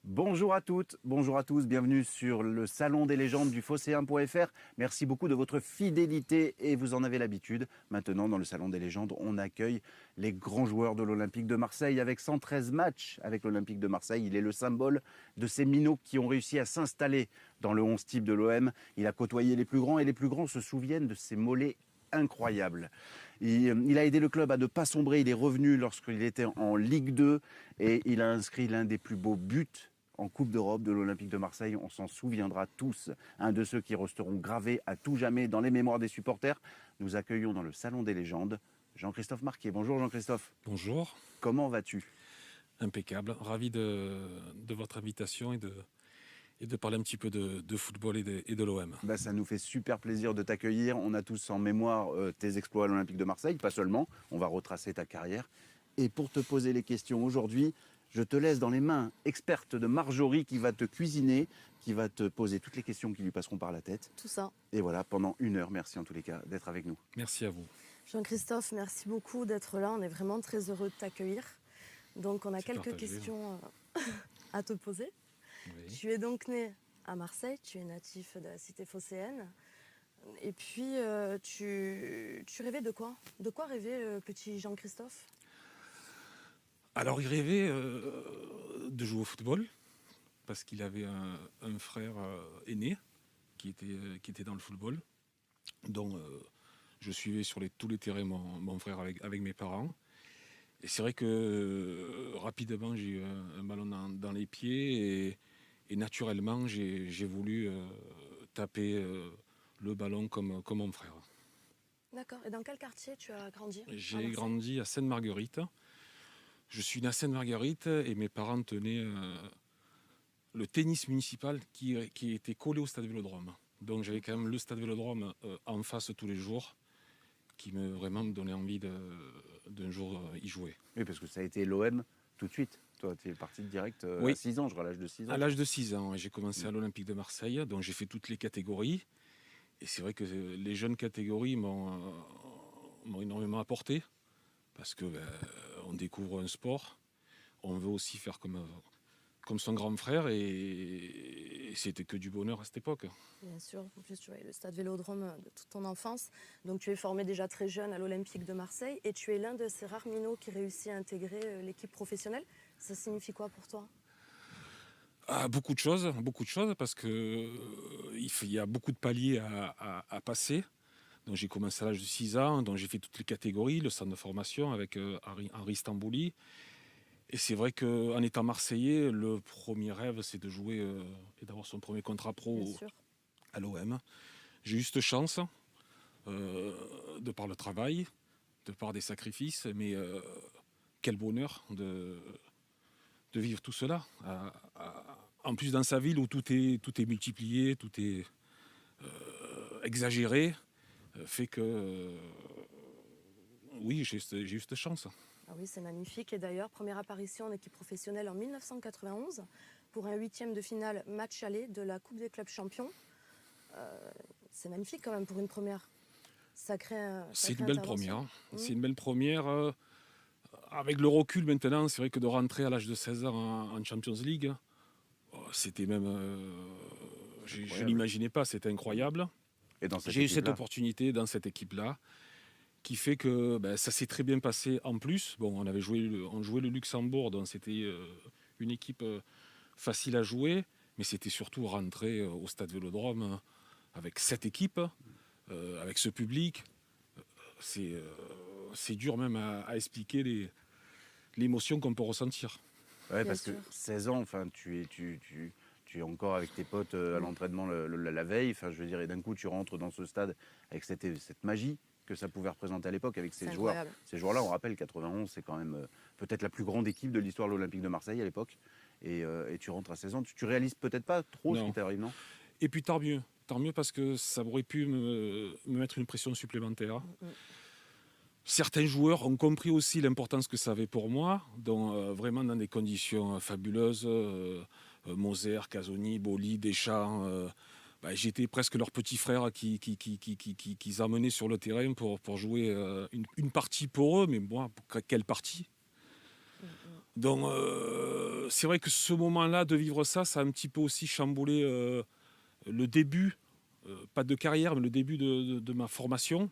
Bonjour à toutes, bonjour à tous, bienvenue sur le Salon des légendes du Phocéen.fr. Merci beaucoup de votre fidélité et vous en avez l'habitude. Maintenant, dans le Salon des légendes, on accueille les grands joueurs de l'Olympique de Marseille avec 113 matchs avec l'Olympique de Marseille. Il est le symbole de ces minots qui ont réussi à s'installer dans le 11 type de l'OM. Il a côtoyé les plus grands et les plus grands se souviennent de ses mollets incroyables. Il a aidé le club à ne pas sombrer. Il est revenu lorsqu'il était en Ligue 2 et il a inscrit l'un des plus beaux buts en Coupe d'Europe de l'Olympique de Marseille. On s'en souviendra tous. Un de ceux qui resteront gravés à tout jamais dans les mémoires des supporters. Nous accueillons dans le Salon des légendes Jean-Christophe Marquier. Bonjour Jean-Christophe. Bonjour. Comment vas-tu ? Impeccable. Ravi de votre invitation et de parler un petit peu de football et de l'OM. Ça nous fait super plaisir de t'accueillir. On a tous en mémoire tes exploits à l'Olympique de Marseille, pas seulement. On va retracer ta carrière. Et pour te poser les questions aujourd'hui, je te laisse dans les mains expertes de Marjorie qui va te cuisiner, qui va te poser toutes les questions qui lui passeront par la tête. Tout ça. Et voilà, pendant 1 heure, merci en tous les cas d'être avec nous. Merci à vous. Jean-Christophe, merci beaucoup d'être là. On est vraiment très heureux de t'accueillir. Donc, on a quelques questions à te poser. Oui. Tu es donc né à Marseille, tu es natif de la cité phocéenne. Et puis, tu rêvais de quoi ? De quoi rêvait petit Jean-Christophe ? Alors, il rêvait de jouer au football parce qu'il avait un frère aîné qui était dans le football. Donc, je suivais sur tous les terrains mon frère avec mes parents. Et c'est vrai que rapidement, j'ai eu un ballon dans les pieds et naturellement, j'ai voulu taper le ballon comme mon frère. D'accord. Et dans quel quartier tu as grandi ? J'ai grandi à Sainte-Marguerite. Je suis né à Sainte-Marguerite et mes parents tenaient le tennis municipal qui était collé au stade Vélodrome. Donc j'avais quand même le stade Vélodrome en face tous les jours qui vraiment me donnait envie d'un jour y jouer. Oui, parce que ça a été l'OM tout de suite. Toi, tu es parti direct Oui. à 6 ans, je crois, à l'âge de 6 ans. À l'âge de 6 ans, j'ai commencé à l'Olympique de Marseille, donc j'ai fait toutes les catégories. Et c'est vrai que les jeunes catégories m'ont énormément apporté, parce que on découvre un sport, on veut aussi faire comme son grand frère, et c'était que du bonheur à cette époque. Bien sûr, en plus tu es le stade Vélodrome de toute ton enfance. Donc tu es formé déjà très jeune à l'Olympique de Marseille et tu es l'un de ces rares minots qui réussit à intégrer l'équipe professionnelle. Ça signifie quoi pour toi ? Beaucoup de choses, parce que il y a beaucoup de paliers à passer. Donc j'ai commencé à l'âge de 6 ans, donc j'ai fait toutes les catégories, le centre de formation avec Henri Stambouli. Et c'est vrai qu'en étant Marseillais, le premier rêve, c'est de jouer et d'avoir son premier contrat pro à l'OM. J'ai eu cette chance, de par le travail, de par des sacrifices, mais quel bonheur de vivre tout cela. En plus, dans sa ville où tout est multiplié, tout est exagéré, fait que oui, j'ai eu cette chance. Ah oui, c'est magnifique. Et d'ailleurs, première apparition en équipe professionnelle en 1991 pour un 8e de finale match aller de la Coupe des clubs champions. C'est magnifique quand même pour une première. C'est une belle première. C'est une belle première. Avec le recul maintenant, c'est vrai que de rentrer à l'âge de 16 ans en Champions League, c'était même... je ne l'imaginais pas, c'était incroyable. Et j'ai eu cette opportunité dans cette équipe-là, qui fait que ça s'est très bien passé en plus. Bon, on jouait le Luxembourg, donc c'était une équipe facile à jouer, mais c'était surtout rentrer au stade Vélodrome avec cette équipe, avec ce public. C'est dur même à expliquer l'émotion qu'on peut ressentir. Oui, parce que 16 ans, tu es encore avec tes potes à l'entraînement la veille, je veux dire, et d'un coup tu rentres dans ce stade avec cette magie que ça pouvait représenter à l'époque avec ces joueurs. Incroyable. Ces joueurs-là, on rappelle, 91, c'est quand même peut-être la plus grande équipe de l'histoire de l'Olympique de Marseille à l'époque. Et tu rentres à 16 ans, tu réalises peut-être pas trop ce qui t'arrive, non ? Et puis tant mieux parce que ça aurait pu me mettre une pression supplémentaire. Certains joueurs ont compris aussi l'importance que ça avait pour moi, donc vraiment dans des conditions fabuleuses. Moser, Casoni, Boli, Deschamps. J'étais presque leur petit frère qu'ils amenaient sur le terrain pour jouer une partie pour eux, mais moi, quelle partie ? Donc, c'est vrai que ce moment-là, de vivre ça, ça a un petit peu aussi chamboulé le début, pas de carrière, mais le début de ma formation.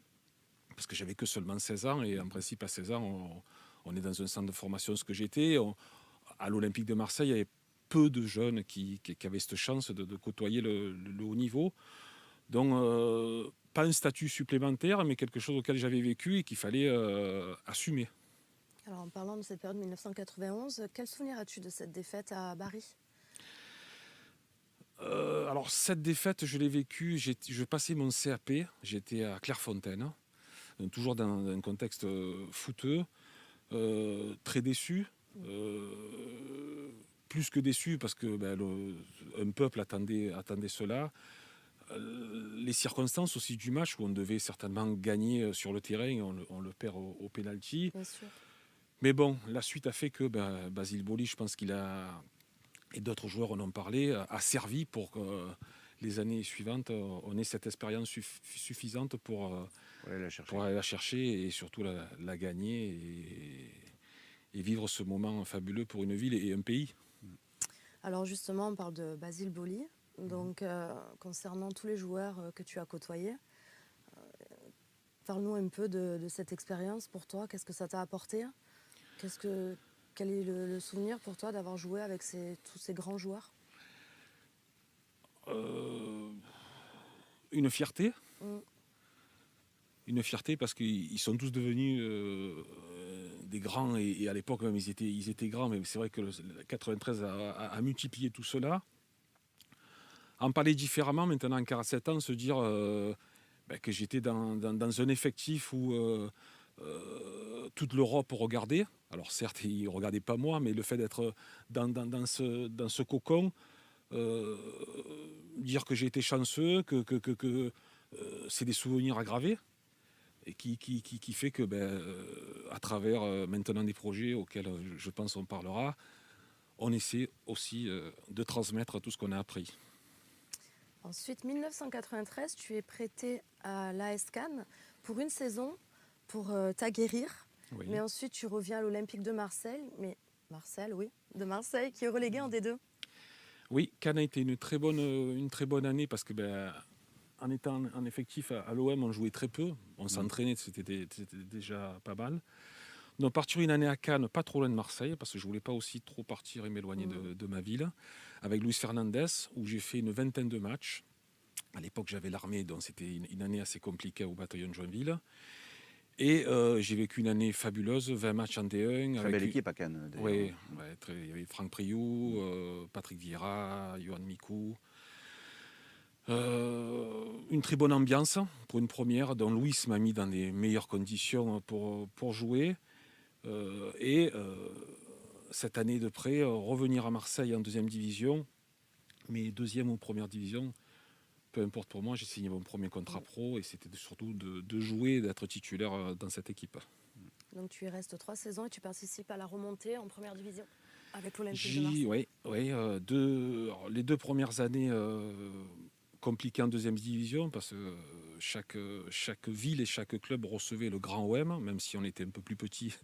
Parce que j'avais que seulement 16 ans, et en principe, à 16 ans, on est dans un centre de formation, ce que j'étais. À l'Olympique de Marseille, il y avait peu de jeunes qui avaient cette chance de côtoyer le haut niveau. Donc, pas un statut supplémentaire, mais quelque chose auquel j'avais vécu et qu'il fallait assumer. Alors en parlant de cette période 1991, quel souvenir as-tu de cette défaite à Bari? Alors, cette défaite, je l'ai vécue, je passais mon CAP, j'étais à Clairefontaine, toujours dans un contexte footeux, très déçu. Plus que déçu parce que un peuple attendait cela. Les circonstances aussi du match où on devait certainement gagner sur le terrain, et on le perd au pénalty. Bien sûr. Mais bon, la suite a fait que Basile Boli, je pense qu'il a, et d'autres joueurs en ont parlé, a servi pour que les années suivantes, on ait cette expérience suffisante pour aller la chercher et surtout la gagner et vivre ce moment fabuleux pour une ville et un pays. Alors justement, on parle de Basile Boli. Donc, concernant tous les joueurs que tu as côtoyés, parle-nous un peu de cette expérience pour toi. Qu'est-ce que ça t'a apporté? Quel est le souvenir pour toi d'avoir joué avec tous ces grands joueurs? Une fierté. Mm. Une fierté parce qu'ils sont tous devenus des grands, et à l'époque même ils étaient grands, mais c'est vrai que le 93 a multiplié tout cela. En parler différemment maintenant, en 47 ans, se dire que j'étais dans un effectif où toute l'Europe regardait. Alors certes, ils ne regardaient pas moi, mais le fait d'être dans ce cocon, dire que j'ai été chanceux, que c'est des souvenirs aggravés, et qui fait que à travers maintenant des projets auxquels je pense on parlera, on essaie aussi de transmettre tout ce qu'on a appris. Ensuite, 1993, tu es prêté à l'AS Cannes pour une saison pour t'aguerrir. Oui. Mais ensuite, tu reviens à l'Olympique de Marseille, de Marseille, qui est relégué en D2. Oui, Cannes a été une très bonne année parce que en étant en effectif à l'OM, on jouait très peu. On s'entraînait, c'était déjà pas mal. Donc partir une année à Cannes, pas trop loin de Marseille, parce que je voulais pas aussi trop partir et m'éloigner de ma ville, avec Luis Fernandez, où j'ai fait une vingtaine de matchs. À l'époque, j'avais l'armée, donc c'était une année assez compliquée au bataillon de Joinville. Et j'ai vécu une année fabuleuse, 20 matchs en D1. Très belle équipe à Cannes, d'ailleurs. Oui, il y avait Franck Priou, Patrick Vieira, Johan Mikou. Une très bonne ambiance pour une première, dont Louis m'a mis dans les meilleures conditions pour jouer. Cette année de près, revenir à Marseille en deuxième division, mais deuxième ou première division, peu importe pour moi, j'ai signé mon premier contrat pro, et c'était surtout de jouer, d'être titulaire dans cette équipe. Donc tu y restes 3 saisons et tu participes à la remontée en première division avec l'Olympique de Marseille. Oui, les 2 premières années compliquées en deuxième division, parce que chaque ville et chaque club recevait le grand OM, même si on était un peu plus petit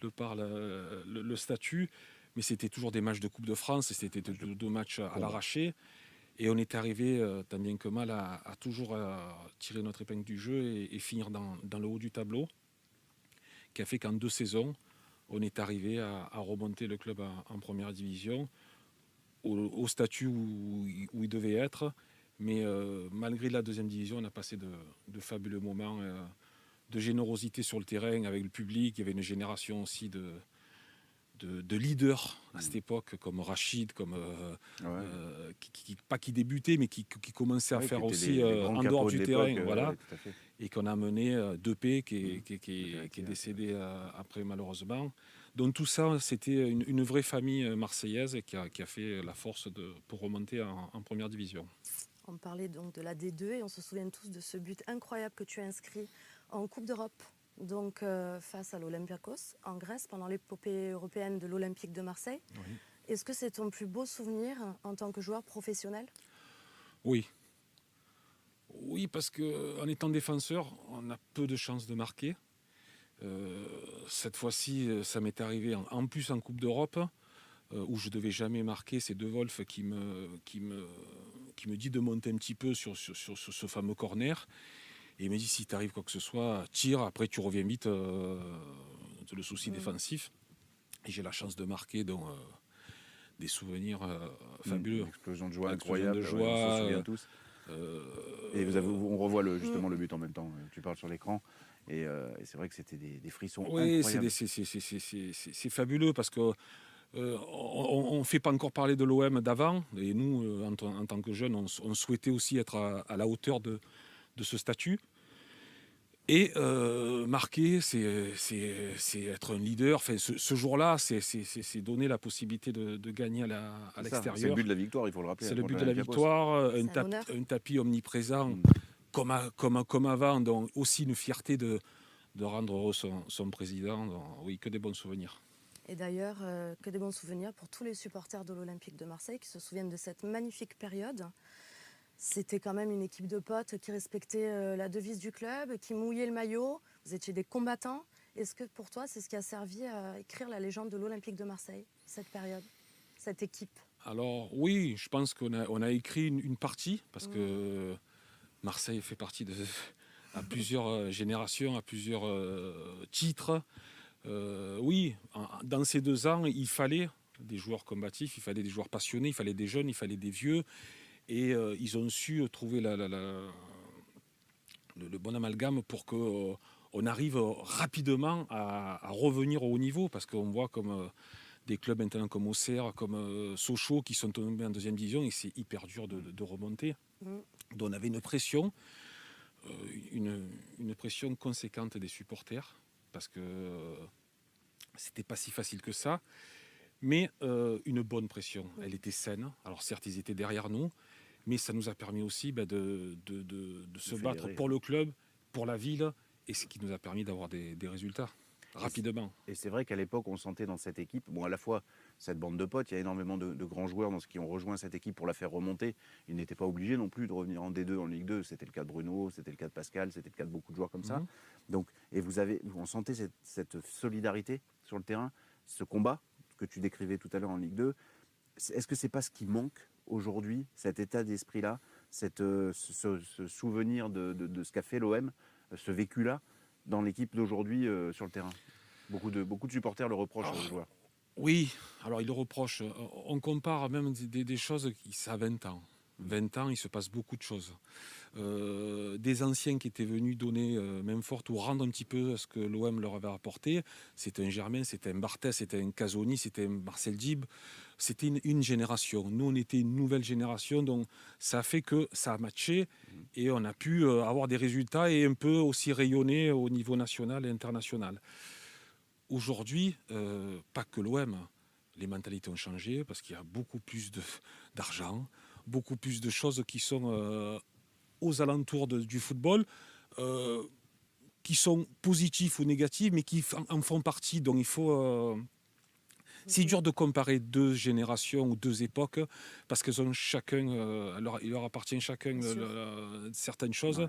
de par le statut, mais c'était toujours des matchs de Coupe de France, et c'était 2 matchs à l'arraché. Et on est arrivé, tant bien que mal, à toujours tirer notre épingle du jeu et finir dans le haut du tableau, qui a fait qu'en 2 saisons, on est arrivé à remonter le club en première division, au statut où il devait être. Mais malgré la deuxième division, on a passé de fabuleux moments de générosité sur le terrain avec le public. Il y avait une génération aussi de leaders à cette époque, comme Rachid, qui débutait, mais qui commençait à faire aussi en dehors du terrain. Voilà. Et qu'on a mené Depay, qui est décédé après, malheureusement. Donc tout ça, c'était une vraie famille marseillaise qui a fait la force pour remonter en première division. On parlait donc de la D2 et on se souvient tous de ce but incroyable que tu as inscrit en Coupe d'Europe, donc face à l'Olympiakos en Grèce pendant l'épopée européenne de l'Olympique de Marseille. Oui. Est-ce que c'est ton plus beau souvenir en tant que joueur professionnel? Oui. Oui, parce qu'en étant défenseur, on a peu de chances de marquer. Cette fois-ci, ça m'est arrivé en plus en Coupe d'Europe, où je devais jamais marquer. C'est De Wolf qui me dit de monter un petit peu sur ce fameux corner. Et il me dit, si t'arrive quoi que ce soit, tire, après tu reviens vite, le souci défensif. Et j'ai la chance de marquer donc, des souvenirs fabuleux. Une explosion de joie Une explosion incroyable, de ouais, on s'en joie, souvient tous. Et on revoit justement le but en même temps. Tu parles sur l'écran. Et c'est vrai que c'était des frissons oui, incroyables. c'est fabuleux parce que on ne fait pas encore parler de l'OM d'avant. Et nous, en tant que jeunes, on souhaitait aussi être à la hauteur de ce statut. Et marquer, c'est être un leader. Enfin, ce jour-là, c'est donner la possibilité de gagner à l'extérieur. C'est le but de la victoire, il faut le rappeler. C'est le but de la victoire, un tapis omniprésent comme avant, donc aussi une fierté de rendre heureux son président. Donc, oui, que des bons souvenirs. Et d'ailleurs, que des bons souvenirs pour tous les supporters de l'Olympique de Marseille qui se souviennent de cette magnifique période. C'était quand même une équipe de potes qui respectait la devise du club, qui mouillait le maillot. Vous étiez des combattants. Est-ce que pour toi, c'est ce qui a servi à écrire la légende de l'Olympique de Marseille, cette période, cette équipe? Alors oui, je pense qu'on a écrit une partie, parce que Marseille fait partie à plusieurs générations, à plusieurs titres. Oui, dans ces 2 ans, il fallait des joueurs combatifs, il fallait des joueurs passionnés, il fallait des jeunes, il fallait des vieux. Et ils ont su trouver le bon amalgame pour qu'on arrive rapidement à revenir au haut niveau, parce qu'on voit comme des clubs maintenant comme Auxerre, comme Sochaux, qui sont tombés en 2e division, et c'est hyper dur de remonter. Donc on avait une pression conséquente des supporters, parce que c'était pas si facile que ça, mais une bonne pression. Elle était saine. Alors certes, ils étaient derrière nous, mais ça nous a permis aussi de se battre pour le club, pour la ville, et ce qui nous a permis d'avoir des résultats rapidement. Et c'est vrai qu'à l'époque, on sentait dans cette équipe, à la fois cette bande de potes, il y a énormément de grands joueurs qui ont rejoint cette équipe pour la faire remonter. Ils n'étaient pas obligés non plus de revenir en D2, en Ligue 2. C'était le cas de Bruno, c'était le cas de Pascal, c'était le cas de beaucoup de joueurs comme ça. Donc, et on sentait cette solidarité sur le terrain, ce combat que tu décrivais tout à l'heure en Ligue 2. Est-ce que c'est pas ce qui manque aujourd'hui, cet état d'esprit-là, ce souvenir de ce qu'a fait l'OM, ce vécu-là, dans l'équipe d'aujourd'hui sur le terrain? Beaucoup de supporters le reprochent aux joueurs. Oui, alors ils le reprochent. On compare même des choses ça a 20 ans. 20 ans, il se passe beaucoup de choses. Des anciens qui étaient venus donner main forte ou rendre un petit peu ce que l'OM leur avait apporté. C'était un Germain, c'était un Barthès, c'était un Casoni, c'était un Marcel Dib. C'était une génération. Nous, on était une nouvelle génération, donc ça a fait que ça a matché et on a pu avoir des résultats et un peu aussi rayonner au niveau national et international. Aujourd'hui, pas que l'OM, les mentalités ont changé parce qu'il y a beaucoup plus d'argent, beaucoup plus de choses qui sont aux alentours du football, qui sont positifs ou négatifs, mais qui en font partie. Donc il faut... C'est dur de comparer 2 générations ou 2 époques parce qu'elles ont chacun, il leur appartient chacun certaines choses. Ouais.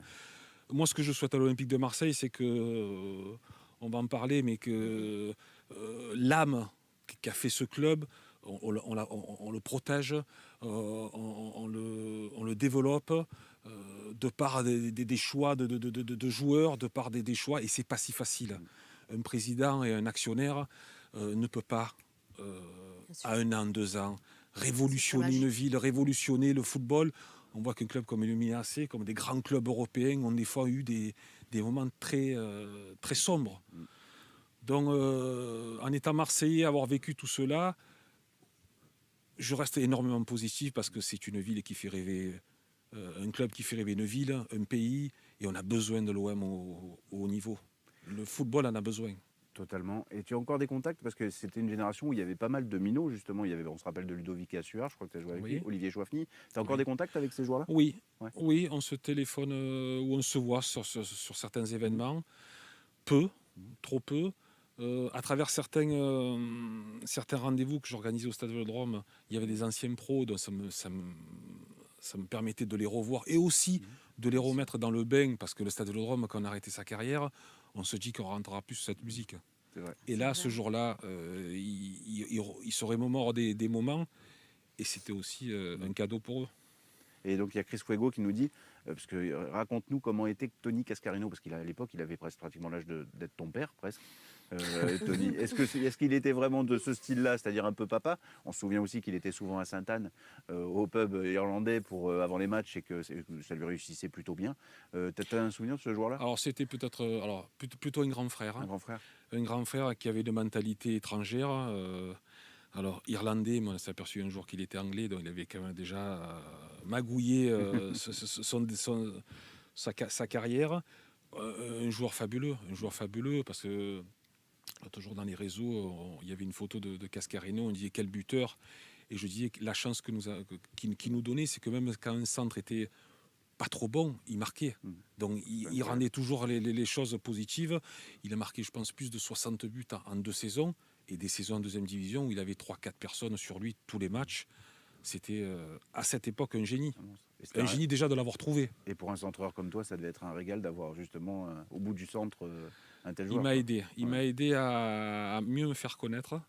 Moi, ce que je souhaite à l'Olympique de Marseille, c'est que, on va en parler, mais que l'âme qu'a fait ce club, on le protège, on le développe de par des choix de joueurs, de par des choix, et c'est pas si facile. Un président et un actionnaire ne peut pas à 1 an, 2 ans, révolutionner une ville, révolutionner le football. On voit qu'un club comme le Milan AC, comme des grands clubs européens, ont des fois eu des moments très sombres. Donc, en étant Marseillais, avoir vécu tout cela, je reste énormément positif parce que c'est une ville qui fait rêver, un club qui fait rêver une ville, un pays, et on a besoin de l'OM au haut niveau. Le football en a besoin. Totalement. Et tu as encore des contacts parce que c'était une génération où il y avait pas mal de minots, justement. On se rappelle de Ludovic Assuard, je crois que tu as joué avec lui, Olivier Chouafny. Tu as encore des contacts avec ces joueurs-là? Oui, oui, on se téléphone ou on se voit sur certains événements. Peu, trop peu. À travers certains rendez-vous que j'organisais au Stade Vélodrome, il y avait des anciens pros, donc ça me permettait de les revoir et aussi de les remettre dans le bain, parce que le Stade Vélodrome, quand on a arrêté sa carrière, on se dit qu'on rentrera plus sur cette musique. C'est vrai. Et là, ce jour-là, il se remémore des moments, et c'était aussi un cadeau pour eux. Et donc il y a Chris Fuego qui nous dit, parce que raconte-nous comment était Tony Cascarino, parce qu'à l'époque il avait presque pratiquement l'âge d'être ton père presque. Tony, est-ce qu'il était vraiment de ce style-là, c'est-à-dire un peu papa? On se souvient aussi qu'il était souvent à Sainte-Anne, au pub irlandais avant les matchs, et que ça lui réussissait plutôt bien. T'as un souvenir de ce joueur-là? Alors c'était peut-être plutôt un grand frère. Un grand frère? Un grand frère qui avait une mentalité étrangère. Alors irlandais, mais on s'est aperçu un jour qu'il était anglais, donc il avait quand même déjà magouillé sa carrière. Un joueur fabuleux, parce que l'autre jour dans les réseaux, il y avait une photo de Cascarino, on disait quel buteur, et je disais que la chance qu'il nous donnait, c'est que même quand un centre était pas trop bon, il marquait. Donc il rendait toujours les choses positives. Il a marqué, je pense, plus de 60 buts en 2 saisons, et des saisons en deuxième division où il avait 3-4 personnes sur lui tous les matchs. C'était à cette époque un génie. Un génie déjà de l'avoir trouvé. Et pour un centreur comme toi, ça devait être un régal d'avoir justement au bout du centre un tel joueur. Il m'a aidé à mieux me faire connaître,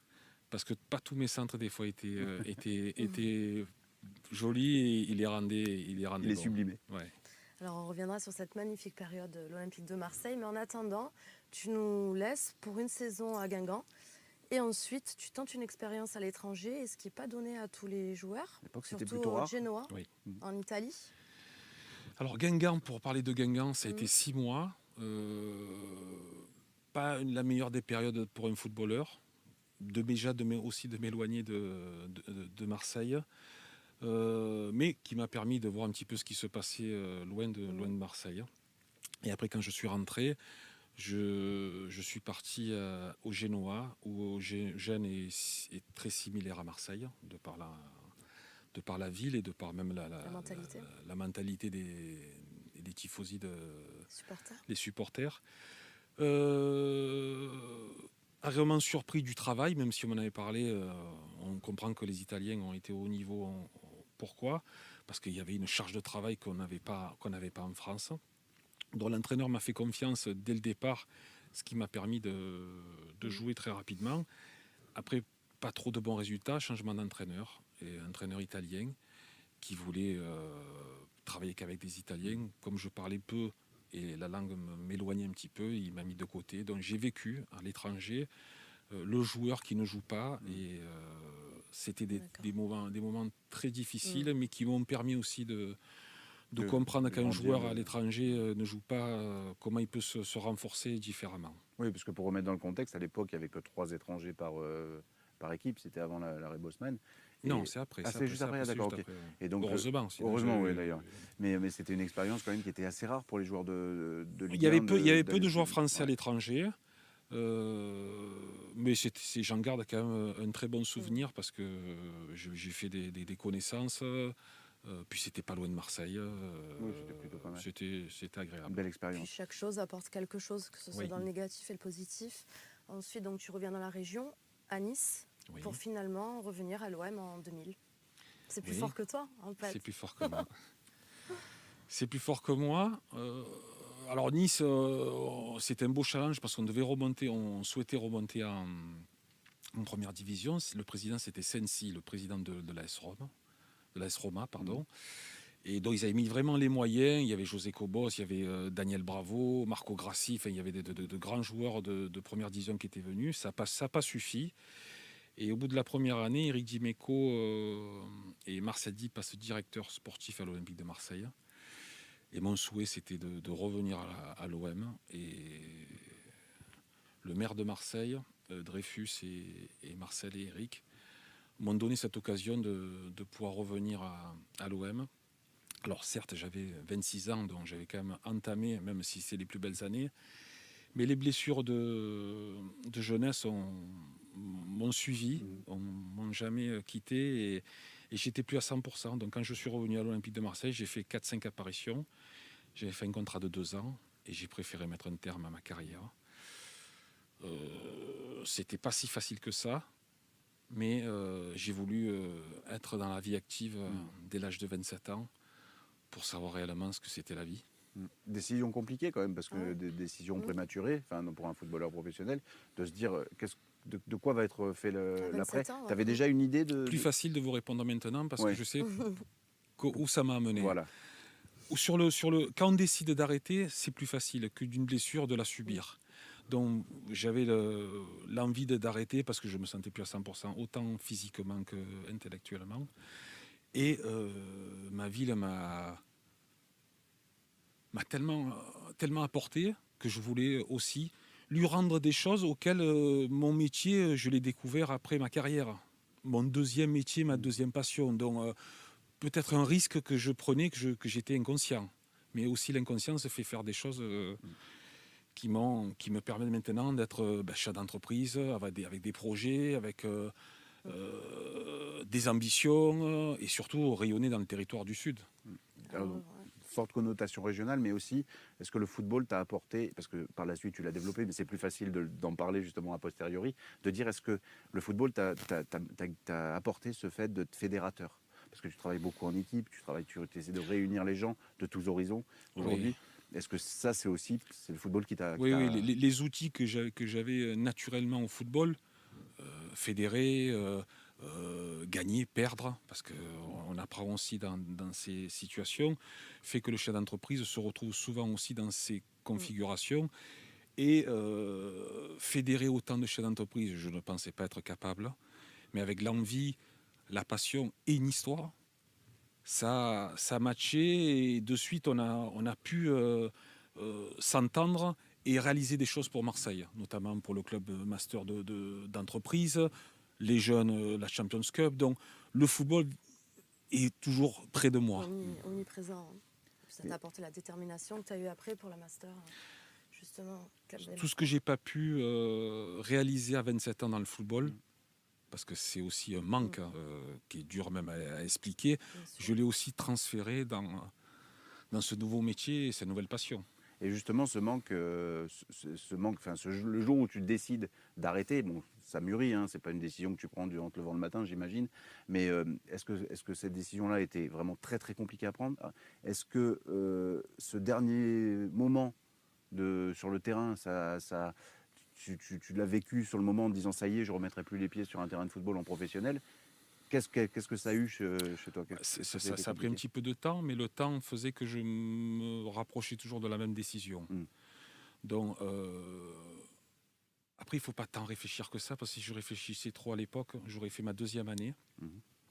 parce que pas tous mes centres des fois étaient jolis, et il les rendait Il est bons. sublimé. Ouais. Alors on reviendra sur cette magnifique période de l'Olympique de Marseille, mais en attendant, tu nous laisses pour une saison à Guingamp. Et ensuite, tu tentes une expérience à l'étranger, et ce qui n'est pas donné à tous les joueurs, À l'époque, c'était surtout plutôt au rare. Genoa, Oui. en Italie. Alors Guingamp, pour parler de Guingamp, ça a été 6 mois. Pas la meilleure des périodes pour un footballeur. Aussi de m'éloigner de Marseille. Mais qui m'a permis de voir un petit peu ce qui se passait loin de Marseille. Et après, quand je suis rentré, je suis parti au Genoa, où Gênes est très similaire à Marseille, de par la ville et de par même la mentalité des tifosi, des supporters. Agréablement surpris du travail, même si on m'en avait parlé, on comprend que les Italiens ont été au haut niveau. Pourquoi? Parce qu'il y avait une charge de travail qu'on n'avait pas en France. Donc l'entraîneur m'a fait confiance dès le départ, ce qui m'a permis de jouer très rapidement. Après, pas trop de bons résultats, changement d'entraîneur, et un entraîneur italien qui voulait travailler qu'avec des Italiens. Comme je parlais peu et la langue m'éloignait un petit peu, il m'a mis de côté. Donc j'ai vécu à l'étranger le joueur qui ne joue pas, et c'était des moments très difficiles, mais qui m'ont permis aussi de comprendre qu'un joueur à l'étranger ne joue pas, comment il peut se renforcer différemment. Oui, parce que pour remettre dans le contexte, à l'époque, il n'y avait que 3 étrangers par équipe. C'était avant l'arrêt Bosman. Non, c'est après. C'est juste après, d'accord. Okay. Et donc, heureusement. Heureusement, oui, d'ailleurs. Mais c'était une expérience quand même qui était assez rare pour les joueurs de Ligue 1. Il y avait peu de joueurs français à l'étranger. Mais j'en garde quand même un très bon souvenir, parce que j'ai fait des connaissances. Puis c'était pas loin de Marseille. Oui, c'était plutôt pas mal. C'était agréable. Une belle expérience. Puis chaque chose apporte quelque chose, que ce soit dans le négatif et le positif. Ensuite, donc, tu reviens dans la région, à Nice, pour finalement revenir à l'OM en 2000. C'est plus fort que toi, en fait. C'est plus fort que moi. C'est plus fort que moi. Alors Nice, c'était un beau challenge, parce on souhaitait remonter en première division. Le président, c'était Sensi, le président de l'AS Roma, pardon. Et donc ils avaient mis vraiment les moyens. Il y avait José Cobos, il y avait Daniel Bravo, Marco Grassi, enfin, il y avait de grands joueurs de première division qui étaient venus. Ça n'a pas suffi. Et au bout de la première année, Eric Dimeco et Marcel Di passent directeur sportif à l'Olympique de Marseille. Et mon souhait, c'était de revenir à l'OM. Et le maire de Marseille, Dreyfus et Marcel et Eric, m'ont donné cette occasion de pouvoir revenir à l'OM. Alors certes, j'avais 26 ans, donc j'avais quand même entamé, même si c'est les plus belles années. Mais les blessures de jeunesse m'ont suivi, m'ont jamais quitté, et j'étais plus à 100%. Donc quand je suis revenu à l'Olympique de Marseille, j'ai fait 4-5 apparitions. J'avais fait un contrat de 2 ans, et j'ai préféré mettre un terme à ma carrière. C'était pas si facile que ça, mais j'ai voulu être dans la vie active dès l'âge de 27 ans, pour savoir réellement ce que c'était la vie. Décision compliquée quand même, parce que Ouais. des décisions Mm. prématurées, enfin non, pour un footballeur professionnel, de se dire de quoi va être fait À l'après. 27 ans, Tu avais ouais. déjà une idée Plus facile de vous répondre maintenant parce que Ouais, je sais où ça m'a amené. voilà. Ou quand on décide d'arrêter, c'est plus facile que d'une blessure de la subir. Donc j'avais l'envie d'arrêter parce que je me sentais plus à 100%, autant physiquement qu'intellectuellement. Et ma ville m'a tellement apporté que je voulais aussi lui rendre des choses auxquelles mon métier, je l'ai découvert après ma carrière. Mon deuxième métier, ma deuxième passion. Donc peut-être un risque que je prenais, que j'étais inconscient. Mais aussi l'inconscience fait faire des choses qui me permettent maintenant d'être chef d'entreprise, avec des projets, avec des ambitions et surtout rayonner dans le territoire du Sud. Alors, Ouais. forte connotation régionale, mais aussi, est-ce que le football t'a apporté, parce que par la suite tu l'as développé, mais c'est plus facile d'en parler justement a posteriori, de dire est-ce que le football t'a apporté ce fait d'être fédérateur? Parce que tu travailles beaucoup en équipe, tu essaies de réunir les gens de tous horizons Oui. aujourd'hui. Est-ce que ça, c'est le football qui t'a... Oui, les outils que j'avais naturellement au football, fédérer, gagner, perdre, parce qu'on apprend aussi dans ces situations, fait que le chef d'entreprise se retrouve souvent aussi dans ces configurations. Et fédérer autant de chefs d'entreprise, je ne pensais pas être capable, mais avec l'envie, la passion et une histoire, ça matchait et de suite on a pu s'entendre et réaliser des choses pour Marseille, notamment pour le club master d'entreprise, les jeunes, la Champions Cup. Donc le football est toujours près de moi. Omniprésent. Hein. Ça t'a apporté la détermination que tu as eue après pour la master, justement. Tout ce que j'ai pas pu réaliser à 27 ans dans le football, parce que c'est aussi un manque qui est dur même à expliquer, je l'ai aussi transféré dans ce nouveau métier et cette nouvelle passion. Et justement, ce manque, le jour où tu décides d'arrêter, bon, ça mûrit, hein, c'est pas une décision que tu prends en te levant le matin, j'imagine. Mais est-ce que cette décision-là était vraiment très très compliquée à prendre? Est-ce que ce dernier moment sur le terrain, tu l'as vécu sur le moment en te disant ça y est, je remettrai plus les pieds sur un terrain de football en professionnel? Qu'est-ce que ça a eu chez toi? Ça a pris un petit peu de temps, mais le temps faisait que je me rapprochais toujours de la même décision. Donc, après, il ne faut pas tant réfléchir que ça, parce que si je réfléchissais trop à l'époque, j'aurais fait ma deuxième année,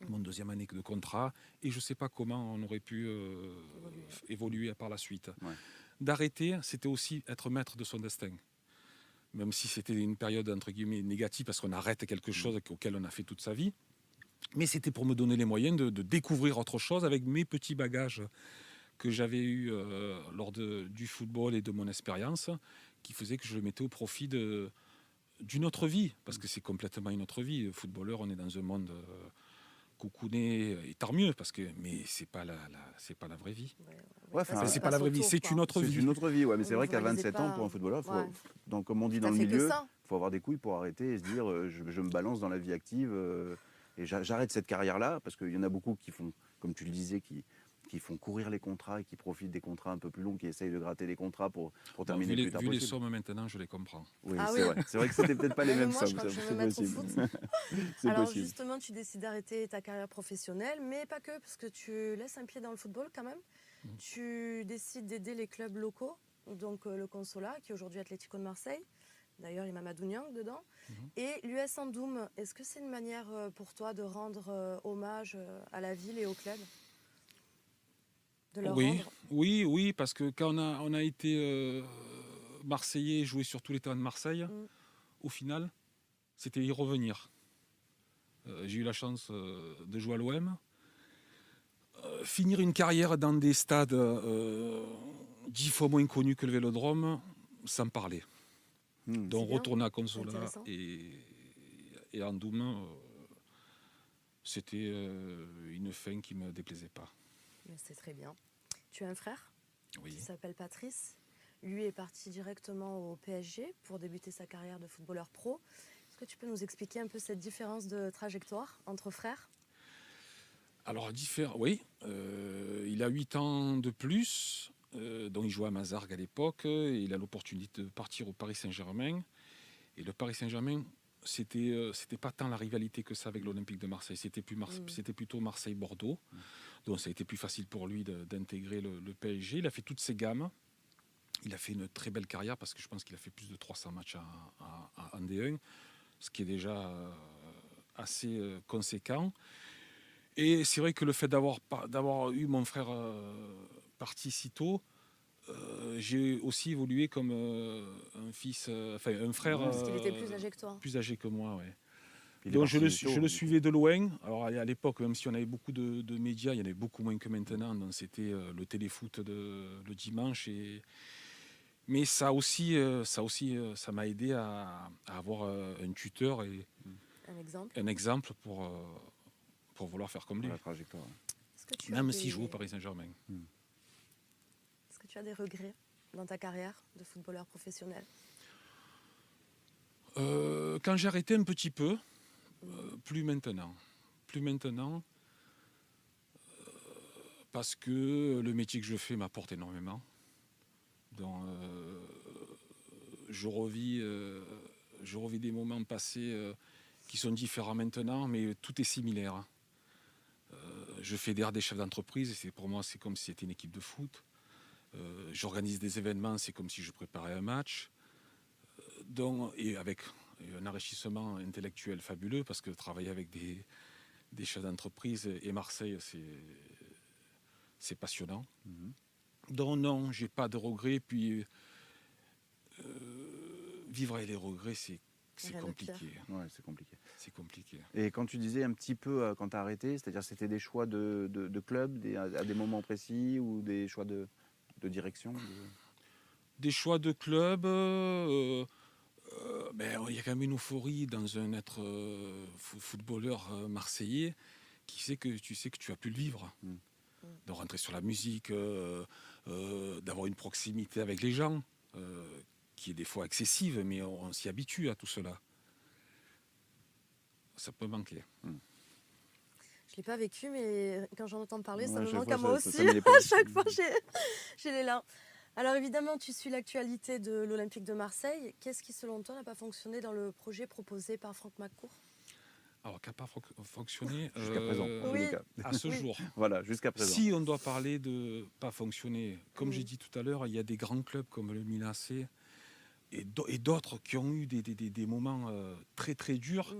mon deuxième année de contrat, et je ne sais pas comment on aurait pu évoluer par la suite. Ouais. D'arrêter, c'était aussi être maître de son destin. Même si c'était une période, entre guillemets, négative, parce qu'on arrête quelque chose auquel on a fait toute sa vie. Mais c'était pour me donner les moyens de découvrir autre chose avec mes petits bagages que j'avais eus lors du football et de mon expérience, qui faisait que je le mettais au profit d'une autre vie, parce que c'est complètement une autre vie. Footballeur, on est dans un monde coucouné, et tant mieux, mais c'est pas la vraie vie. Ouais, C'est pas la vraie vie, c'est une autre vie. C'est une autre vie, ouais, mais c'est vrai Vous qu'à réalisez 27 ans, pas, pour un footballeur, comme on dit T'as dans le fait que milieu, ça. il faut avoir des couilles pour arrêter et se dire je me balance dans la vie active et j'arrête cette carrière-là, parce qu'il y en a beaucoup qui font, comme tu le disais, qui font courir les contrats et qui profitent des contrats un peu plus longs, qui essayent de gratter des contrats pour terminer le plus tard Vu les possible. sommes maintenant, je les comprends. Oui, Ah c'est oui. vrai. C'est vrai que c'était peut-être pas les mêmes Moi, sommes, je crois que je vais c'est me mettre au possible. foot. C'est Alors possible. justement, tu décides d'arrêter ta carrière professionnelle, mais pas que, parce que tu laisses un pied dans le football quand même. Tu décides d'aider les clubs locaux, donc le Consolat, qui est aujourd'hui Atlético de Marseille. D'ailleurs, il y a Mamadou Niang dedans. Et l'US Andoum, est-ce que c'est une manière pour toi de rendre hommage à la ville et au club? De leur rendre Oui, parce que quand on a été Marseillais, joué sur tous les terrains de Marseille, au final, c'était y revenir. J'ai eu la chance de jouer à l'OM. Finir une carrière dans des stades 10 fois moins connus que le Vélodrome, ça me parlait. Donc retourner à Consola et à Andoum, c'était une fin qui ne me déplaisait pas. C'est très bien. Tu as un frère Oui. qui s'appelle Patrice. Lui est parti directement au PSG pour débuter sa carrière de footballeur pro. Est-ce que tu peux nous expliquer un peu cette différence de trajectoire entre frères? Alors, oui. Il a 8 ans de plus. dont il jouait à Mazargues à l'époque. Et il a l'opportunité de partir au Paris Saint-Germain. Et le Paris Saint-Germain, c'était pas tant la rivalité que ça avec l'Olympique de Marseille. C'était plutôt Marseille-Bordeaux. Donc ça a été plus facile pour lui d'intégrer le PSG. Il a fait toutes ses gammes. Il a fait une très belle carrière parce que je pense qu'il a fait plus de 300 matchs en D1, ce qui est déjà assez conséquent. Et c'est vrai que le fait d'avoir eu mon frère parti si tôt, j'ai aussi évolué comme un frère Parce qu'il était plus âgé que toi. plus âgé que moi. Ouais. Il est Donc je parti tôt, le suivais de loin. Alors à l'époque, même si on avait beaucoup de médias, il y en avait beaucoup moins que maintenant. Donc c'était le téléfoot le dimanche. Mais ça m'a aidé à avoir un tuteur et Un exemple. un exemple pour vouloir faire comme lui. La trajectoire. Est-ce que tu as Même des- s'il joue au Paris Saint-Germain. Est-ce que tu as des regrets dans ta carrière de footballeur professionnel? Quand j'ai arrêté un petit peu, plus maintenant. Plus maintenant, parce que le métier que je fais m'apporte énormément. Donc, je revis des moments passés qui sont différents maintenant, mais tout est similaire. Je fédère des chefs d'entreprise, et pour moi, c'est comme si c'était une équipe de foot. J'organise des événements, c'est comme si je préparais un match. Et avec un enrichissement intellectuel fabuleux, parce que travailler avec des chefs d'entreprise et Marseille, c'est passionnant. Donc non, j'ai pas de regrets. Puis vivre avec les regrets, c'est Rien de compliqué. pire. Ouais, c'est compliqué. C'est compliqué. Et quand tu disais un petit peu quand tu as arrêté, c'est-à-dire c'était des choix de club à des moments précis ou des choix de direction Des choix de club, il y a quand même une euphorie dans un être footballeur marseillais qui sait que tu vas plus le vivre. De rentrer sur la musique, d'avoir une proximité avec les gens, qui est des fois excessive, mais on s'y habitue à tout cela. Ça peut manquer. Je ne l'ai pas vécu, mais quand j'en entends parler, ça Ouais, me chaque manque fois, à moi ça aussi. me les pose. À chaque fois, j'ai les larmes. Alors évidemment, tu suis l'actualité de l'Olympique de Marseille. Qu'est-ce qui, selon toi, n'a pas fonctionné dans le projet proposé par Franck McCourt? Alors, qui n'a pas fonctionné Jusqu'à présent, en tous Oui. les cas. à ce jour. Voilà, jusqu'à présent. Si on doit parler de pas fonctionner, comme j'ai dit tout à l'heure, il y a des grands clubs comme le Milan AC et d'autres qui ont eu des moments très très durs.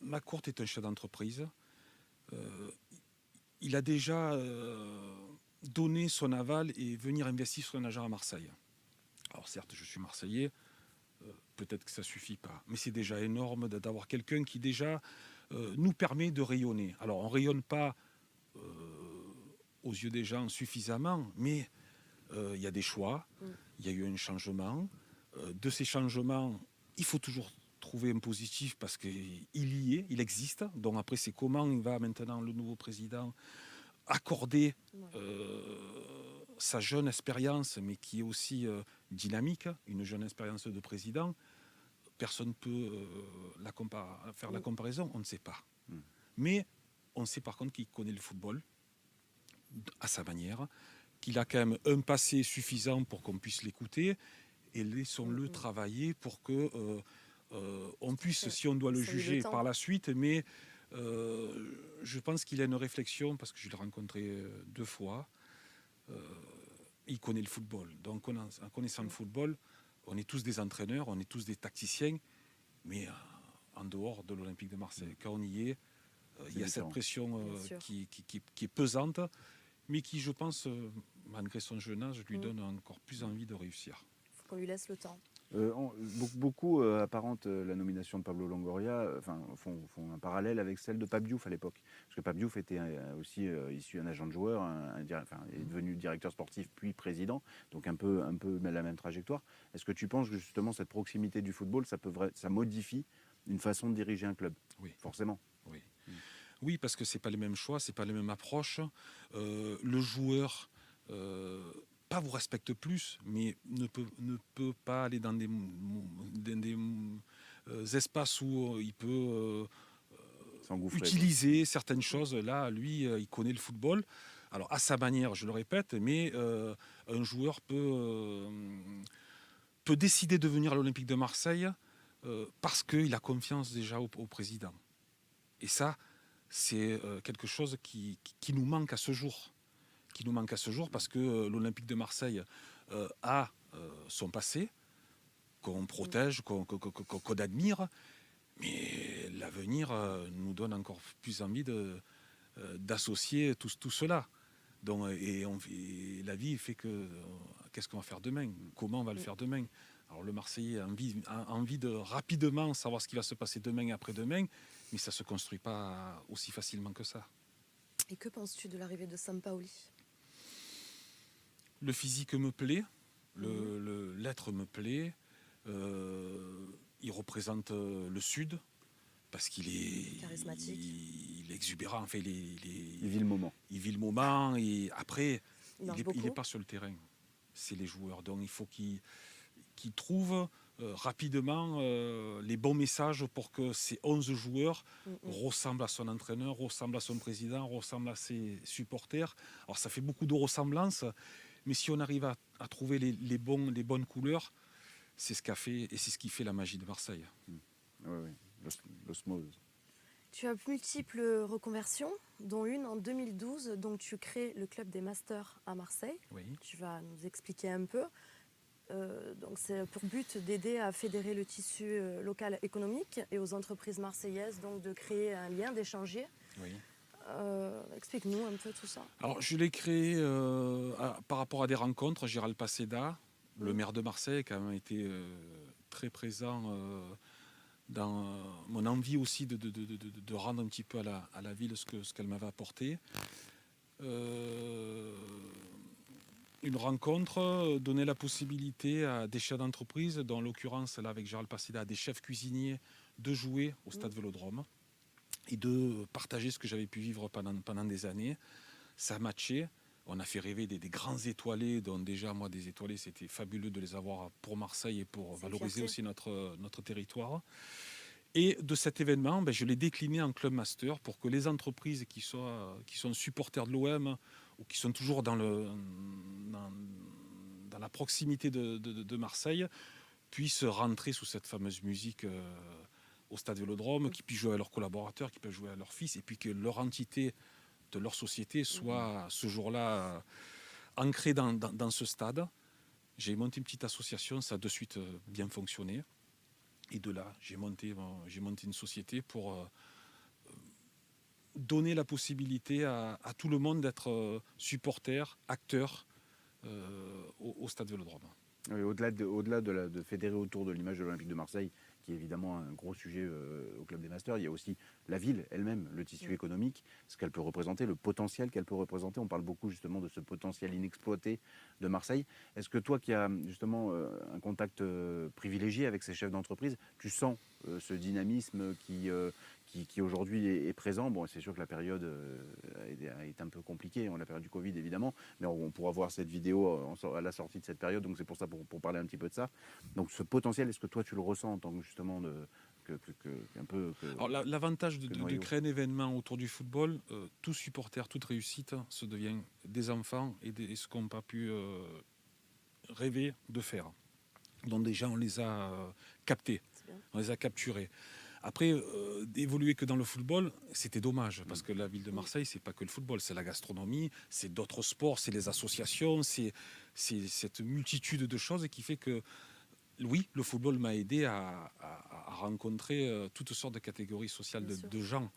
McCourt est un chef d'entreprise. Il a déjà donné son aval et venir investir sur un agent à Marseille. Alors certes, je suis Marseillais, peut-être que ça ne suffit pas, mais c'est déjà énorme d'avoir quelqu'un qui déjà nous permet de rayonner. Alors on ne rayonne pas aux yeux des gens suffisamment, mais il y a des choix, il y a eu un changement. De ces changements, il faut toujours trouver un positif parce qu'il y est, il existe. Donc après, c'est comment il va maintenant le nouveau président accorder sa jeune expérience, mais qui est aussi dynamique, une jeune expérience de président. Personne ne peut faire la comparaison, on ne sait pas. Mais on sait par contre qu'il connaît le football à sa manière, qu'il a quand même un passé suffisant pour qu'on puisse l'écouter, et laissons-le travailler pour que on puisse, si on doit le juger par la suite, mais je pense qu'il a une réflexion, parce que je l'ai rencontré 2 fois, il connaît le football. Donc en connaissant le football, on est tous des entraîneurs, on est tous des tacticiens, mais en dehors de l'Olympique de Marseille. Quand on y est, il y a cette pression qui est pesante, mais qui, je pense, malgré son jeune âge, lui donne encore plus envie de réussir. Il faut qu'on lui laisse le temps. Beaucoup apparentent la nomination de Pablo Longoria, font un parallèle avec celle de Pape Diouf à l'époque. Parce que Pape Diouf était aussi issu d'un agent de joueur, est devenu directeur sportif puis président, donc un peu la même trajectoire. Est-ce que tu penses que justement cette proximité du football, ça modifie une façon de diriger un club? Oui. Forcément. Oui. Oui, parce que c'est pas les mêmes choix, c'est pas les mêmes approches. Le joueur pas vous respecte plus, mais ne peut pas aller dans des espaces où il peut utiliser certaines choses. Là, lui, il connaît le football. Alors à sa manière, je le répète, mais un joueur peut décider de venir à l'Olympique de Marseille parce qu'il a confiance déjà au président. Et ça, c'est quelque chose qui nous manque à ce jour. Qui nous manque à ce jour parce que l'Olympique de Marseille a son passé, qu'on protège, qu'on admire, mais l'avenir nous donne encore plus envie d'associer tout cela. Donc, et la vie fait que qu'est-ce qu'on va faire demain? Comment on va le faire demain? Alors le Marseillais a envie de rapidement savoir ce qui va se passer demain et après-demain, mais ça ne se construit pas aussi facilement que ça. Et que penses-tu de l'arrivée de Sampaoli? Le physique me plaît, l'être me plaît. Il représente le Sud parce qu'il est charismatique, il est exubérant. Enfin, il vit le moment. Il vit le moment et après, il n'est pas sur le terrain. C'est les joueurs. Donc il faut qu'il trouve rapidement les bons messages pour que ces 11 joueurs ressemblent à son entraîneur, ressemblent à son président, ressemblent à ses supporters. Alors ça fait beaucoup de ressemblances. Mais si on arrive à trouver les bonnes couleurs, c'est ce qu'a fait et c'est ce qui fait la magie de Marseille. Oui, l'osmose. Tu as multiples reconversions, dont une en 2012. Donc tu crées le club des Masters à Marseille. Oui. Tu vas nous expliquer un peu. Donc c'est pour but d'aider à fédérer le tissu local économique et aux entreprises marseillaises, donc de créer un lien, d'échanger. Oui. Explique-nous un peu tout ça. Alors, je l'ai créé par rapport à des rencontres. Gérald Paseda, le maire de Marseille, qui a quand même été très présent dans mon envie aussi de rendre un petit peu à la ville ce qu'elle m'avait apporté. Une rencontre donnait la possibilité à des chefs d'entreprise, dont en l'occurrence, là avec Gérald Paseda, à des chefs cuisiniers, de jouer au Stade Vélodrome et de partager ce que j'avais pu vivre pendant des années. Ça a matché. On a fait rêver des grands étoilés, dont déjà, moi, des étoilés, c'était fabuleux de les avoir pour Marseille et pour valoriser aussi notre territoire. Et de cet événement, je l'ai décliné en Club Master pour que les entreprises qui sont supporters de l'OM ou qui sont toujours dans la proximité de Marseille puissent rentrer sous cette fameuse musique au Stade Vélodrome, qui puissent jouer avec leurs collaborateurs, qui peuvent jouer avec leurs fils, et puis que leur entité de leur société soit ce jour-là ancrée dans ce stade. J'ai monté une petite association, ça a de suite bien fonctionné. Et de là, j'ai monté une société pour donner la possibilité à tout le monde d'être supporter, acteur au Stade Vélodrome. Oui, au-delà de fédérer autour de l'image de l'Olympique de Marseille, qui est évidemment un gros sujet au Club des Masters, il y a aussi la ville elle-même, le tissu économique, ce qu'elle peut représenter, le potentiel qu'elle peut représenter. On parle beaucoup justement de ce potentiel inexploité de Marseille. Est-ce que toi qui as justement un contact privilégié avec ces chefs d'entreprise, tu sens ce dynamisme qui aujourd'hui est présent? Bon, c'est sûr que la période est un peu compliquée, la période du Covid évidemment, mais on pourra voir cette vidéo à la sortie de cette période, donc c'est pour ça, pour parler un petit peu de ça. Donc ce potentiel, est-ce que toi tu le ressens en tant que justement Alors l'avantage de créer un événement autour du football, tout supporter, toute réussite, se devient des enfants et ce qu'on n'a pas pu rêver de faire. Donc déjà on les a captés, on les a capturés. Après, d'évoluer que dans le football, c'était dommage, parce que la ville de Marseille, c'est pas que le football, c'est la gastronomie, c'est d'autres sports, c'est les associations, c'est cette multitude de choses qui fait que, oui, le football m'a aidé à rencontrer toutes sortes de catégories sociales de gens,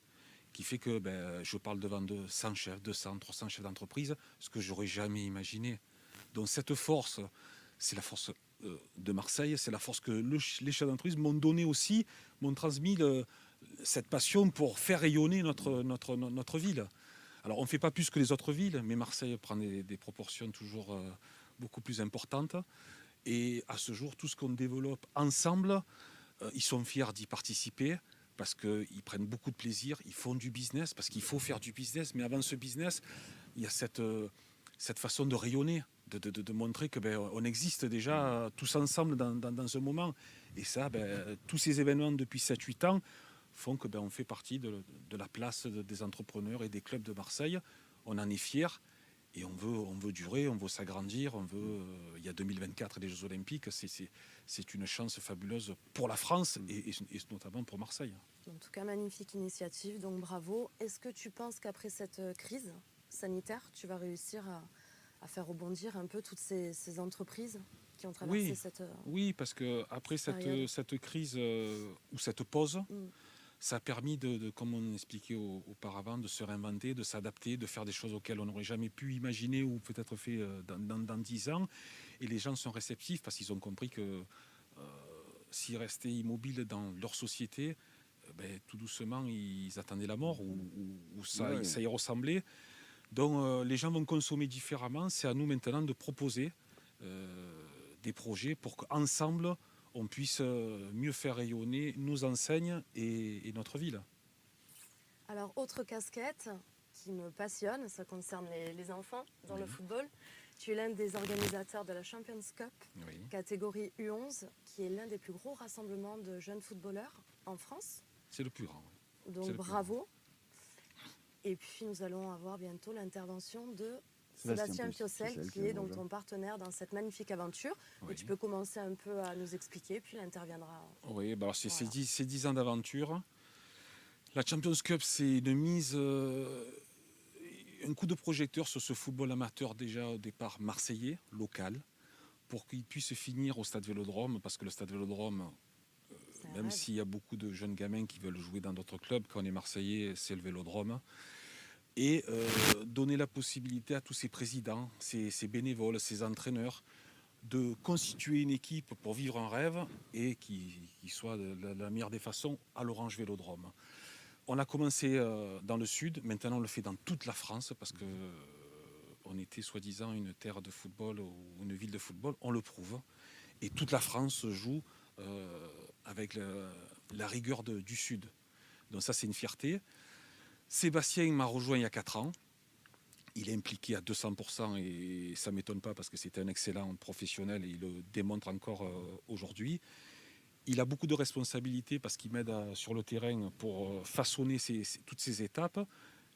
qui fait que je parle devant 100 chefs, 200, 300 chefs d'entreprise, ce que j'aurais jamais imaginé. Donc cette force, c'est la force de Marseille, c'est la force que les chefs d'entreprise m'ont donné aussi, m'ont transmis cette passion pour faire rayonner notre ville. Alors on ne fait pas plus que les autres villes, mais Marseille prend des proportions toujours beaucoup plus importantes. Et à ce jour, tout ce qu'on développe ensemble, ils sont fiers d'y participer parce qu'ils prennent beaucoup de plaisir, ils font du business, parce qu'il faut faire du business, mais avant ce business, il y a cette façon de rayonner, de montrer que on existe déjà tous ensemble dans un moment. Et ça, tous ces événements depuis 7-8 ans font qu'on fait partie de la place des entrepreneurs et des clubs de Marseille. On en est fiers. Et on veut durer, on veut s'agrandir, il y a 2024 et les Jeux Olympiques, c'est une chance fabuleuse pour la France et notamment pour Marseille. En tout cas, magnifique initiative, donc bravo. Est-ce que tu penses qu'après cette crise sanitaire, tu vas réussir à faire rebondir un peu toutes ces entreprises qui ont traversé cette Oui, parce qu'après cette crise ou cette pause, ça a permis, comme on expliquait auparavant, de se réinventer, de s'adapter, de faire des choses auxquelles on n'aurait jamais pu imaginer ou peut-être fait dans 10 ans. Et les gens sont réceptifs parce qu'ils ont compris que s'ils restaient immobiles dans leur société, tout doucement, ils attendaient la mort ou ça y ressemblait. Donc les gens vont consommer différemment. C'est à nous maintenant de proposer des projets pour qu'ensemble, on puisse mieux faire rayonner nos enseignes et notre ville. Alors, autre casquette qui me passionne, ça concerne les enfants dans le football. Tu es l'un des organisateurs de la Champions Cup, catégorie U11, qui est l'un des plus gros rassemblements de jeunes footballeurs en France. C'est le plus grand. Donc bravo. Et puis nous allons avoir bientôt l'intervention de Sébastien Piocel, qui est donc ton partenaire dans cette magnifique aventure. Et tu peux commencer un peu à nous expliquer, puis il interviendra. Oui, bah alors c'est 10 ans d'aventure. La Champions Cup, c'est une mise, un coup de projecteur sur ce football amateur déjà au départ marseillais, local, pour qu'il puisse finir au Stade Vélodrome, parce que le Stade Vélodrome, même s'il y a beaucoup de jeunes gamins qui veulent jouer dans d'autres clubs, quand on est marseillais, c'est le Vélodrome. Et donner la possibilité à tous ces présidents, ces bénévoles, ces entraîneurs, de constituer une équipe pour vivre un rêve et qui soit de la meilleure des façons à l'Orange Vélodrome. On a commencé dans le sud, maintenant on le fait dans toute la France parce que on était soi-disant une terre de football ou une ville de football, on le prouve. Et toute la France joue avec la rigueur du sud. Donc ça c'est une fierté. Sébastien m'a rejoint il y a 4 ans. Il est impliqué à 200% et ça ne m'étonne pas parce que c'est un excellent professionnel et il le démontre encore aujourd'hui. Il a beaucoup de responsabilités parce qu'il m'aide sur le terrain pour façonner toutes ces étapes,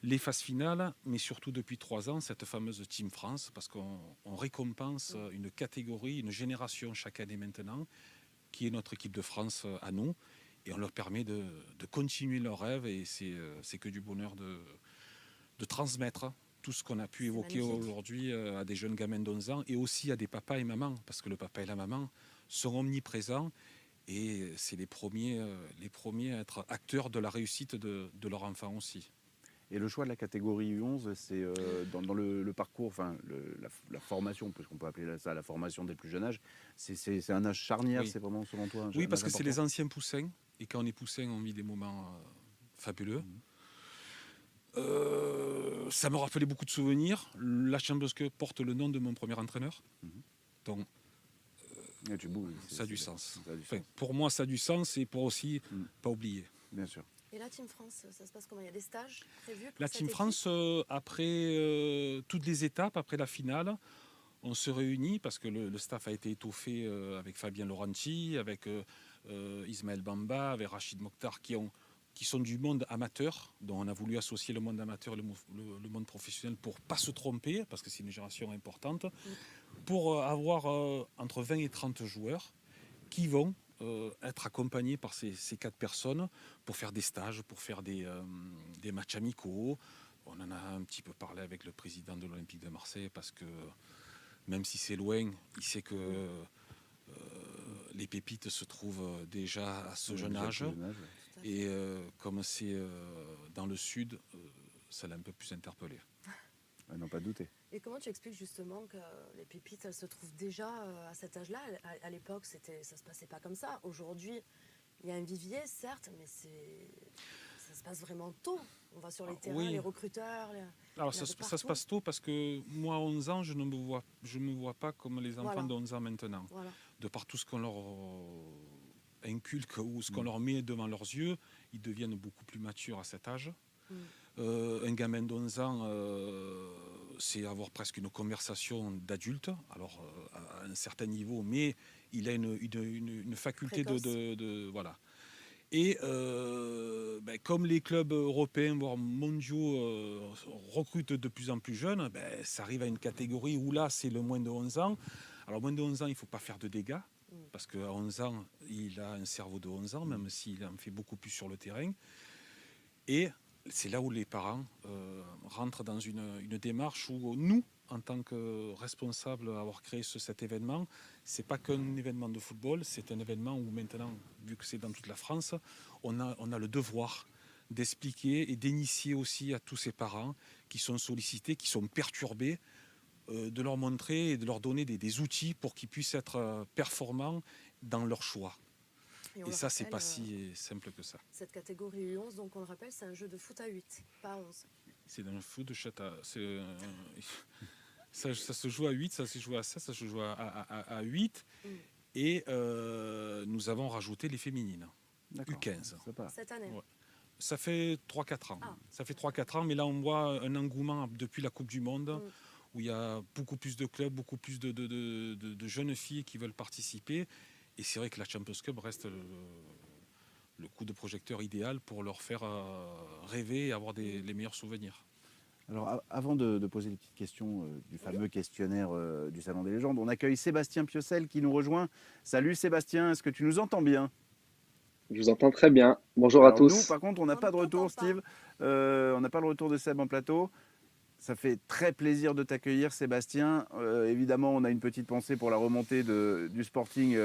les phases finales, mais surtout depuis 3 ans, cette fameuse Team France, parce qu'on récompense une catégorie, une génération chaque année maintenant, qui est notre équipe de France à nous. Et on leur permet de continuer leur rêve et c'est que du bonheur de transmettre tout ce qu'on a pu évoquer aujourd'hui à des jeunes gamins d'11 ans et aussi à des papas et mamans, parce que le papa et la maman sont omniprésents et c'est les premiers à être acteurs de la réussite de leur enfant aussi. Et le choix de la catégorie U11, c'est dans le parcours, enfin la formation, puisqu'on peut appeler ça la formation dès le plus jeune âge, c'est un âge charnière, c'est vraiment selon toi un Oui, parce que important. c'est les anciens poussins, et quand on est poussin, on vit des moments fabuleux. Ça me rappelait beaucoup de souvenirs. La Champions Cup porte le nom de mon premier entraîneur, donc ça a du sens. Enfin, pour moi, ça a du sens et pour aussi pas oublier. Bien sûr. Et la Team France, ça se passe comment? Il y a des stages prévus pour La Team France, après toutes les étapes, après la finale, on se réunit parce que le staff a été étoffé avec Fabien Laurenti, avec Ismaël Bamba, avec Rachid Mokhtar, qui sont du monde amateur, dont on a voulu associer le monde amateur et le monde professionnel pour ne pas se tromper, parce que c'est une génération importante, pour avoir entre 20 et 30 joueurs qui vont être accompagnés par ces 4 personnes pour faire des stages, pour faire des matchs amicaux. On en a un petit peu parlé avec le président de l'Olympique de Marseille, parce que même si c'est loin, il sait que les pépites se trouvent déjà à ce jeune âge. Et comme c'est dans le sud, ça l'a un peu plus interpellé. À n'en pas douter. Et comment tu expliques justement que les pépites, elles se trouvent déjà à cet âge-là? À l'époque, ça ne se passait pas comme ça. Aujourd'hui, il y a un vivier, certes, mais ça se passe vraiment tôt. On va sur les terrains, les recruteurs... Alors ça se passe tôt parce que moi, à 11 ans, je ne me vois pas comme les enfants de 11 ans maintenant. Voilà. De par tout ce qu'on leur inculque ou ce qu'on leur met devant leurs yeux, ils deviennent beaucoup plus matures à cet âge. Un gamin d'11 ans, c'est avoir presque une conversation d'adulte, alors à un certain niveau, mais il a une faculté de voilà. Et comme les clubs européens, voire mondiaux, recrutent de plus en plus jeunes, ça arrive à une catégorie où là, c'est le moins de 11 ans. Alors, moins de 11 ans, il ne faut pas faire de dégâts, parce qu'à 11 ans, il a un cerveau de 11 ans, même s'il en fait beaucoup plus sur le terrain. Et c'est là où les parents rentrent dans une démarche où nous, en tant que responsables d'avoir créé cet événement, c'est pas qu'un événement de football, c'est un événement où maintenant, vu que c'est dans toute la France, on a le devoir d'expliquer et d'initier aussi à tous ces parents qui sont sollicités, qui sont perturbés, de leur montrer et de leur donner des outils pour qu'ils puissent être performants dans leur choix. on Et le ça, c'est rappelle, pas si simple que ça. cette catégorie U11, donc on le rappelle, c'est un jeu de foot à 8, pas à 11. C'est dans le foot de chata. Ça se joue à 8, ça se joue à 16, ça se joue à 8. Et nous avons rajouté les féminines. D'accord. U15. Cette année. Ouais. Ça fait 3-4 ans. Ah. Ça fait 3-4 ans, mais là on voit un engouement depuis la Coupe du Monde où il y a beaucoup plus de clubs, beaucoup plus de jeunes filles qui veulent participer. Et c'est vrai que la Champions Cup reste le coup de projecteur idéal pour leur faire rêver et avoir les meilleurs souvenirs. Alors, avant de poser les petites questions du fameux questionnaire du Salon des légendes, on accueille Sébastien Piocel qui nous rejoint. Salut Sébastien, est-ce que tu nous entends bien? Je vous entends très bien. Bonjour Alors à tous. nous, par contre, on n'a pas de retour, Steve. On n'a pas le retour de Seb en plateau. Ça fait très plaisir de t'accueillir, Sébastien. Évidemment, on a une petite pensée pour la remontée du Sporting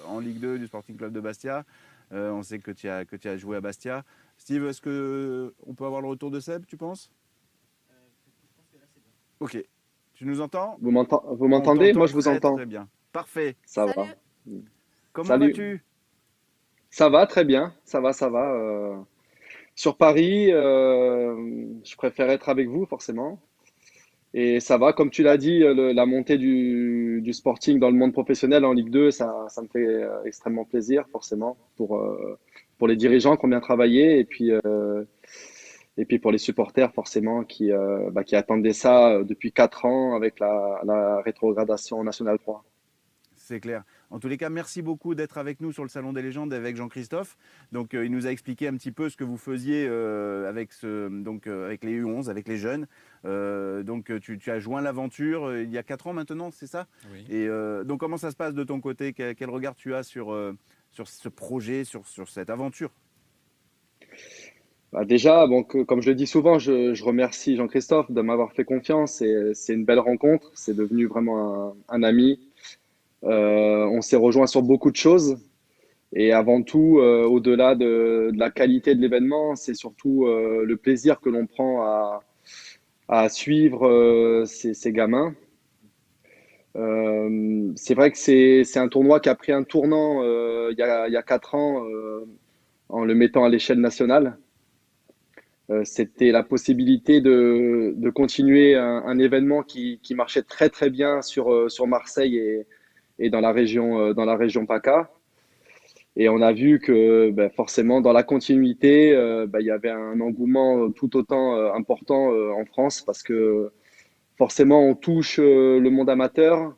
en Ligue 2, du Sporting Club de Bastia. On sait que tu as joué à Bastia. Steve, est-ce qu'on peut avoir le retour de Seb, tu penses? Ok. Tu nous entends? Vous m'entendez? Moi, je vous Très, entends. très bien. Parfait. Ça Salut. va. Comment Salut. vas-tu? Ça va, très bien. Ça va, ça va. Sur Paris, je préfère être avec vous, forcément. Et ça va, comme tu l'as dit, la montée du Sporting dans le monde professionnel en Ligue 2, ça me fait extrêmement plaisir, forcément, pour les dirigeants qui ont bien travaillé et puis pour les supporters, forcément, qui attendaient ça depuis 4 ans avec la rétrogradation en National 3. C'est clair. En tous les cas, merci beaucoup d'être avec nous sur le Salon des légendes avec Jean-Christophe. Donc, il nous a expliqué un petit peu ce que vous faisiez avec les U11, avec les jeunes. Tu as joint l'aventure il y a 4 ans maintenant, c'est ça? Oui. Et donc, comment ça se passe de ton côté? Quel regard tu as sur ce projet, sur cette aventure? Bah déjà, bon, comme je le dis souvent, je remercie Jean-Christophe de m'avoir fait confiance. C'est une belle rencontre. C'est devenu vraiment un ami. On s'est rejoint sur beaucoup de choses. Et avant tout, au-delà de la qualité de l'événement, c'est surtout le plaisir que l'on prend à suivre ces gamins. C'est vrai que c'est un tournoi qui a pris un tournant il y a 4 ans en le mettant à l'échelle nationale. C'était la possibilité de continuer un événement qui marchait très très bien sur Marseille et dans la région PACA. Et on a vu que forcément dans la continuité, il y avait un engouement tout autant important en France parce que forcément on touche le monde amateur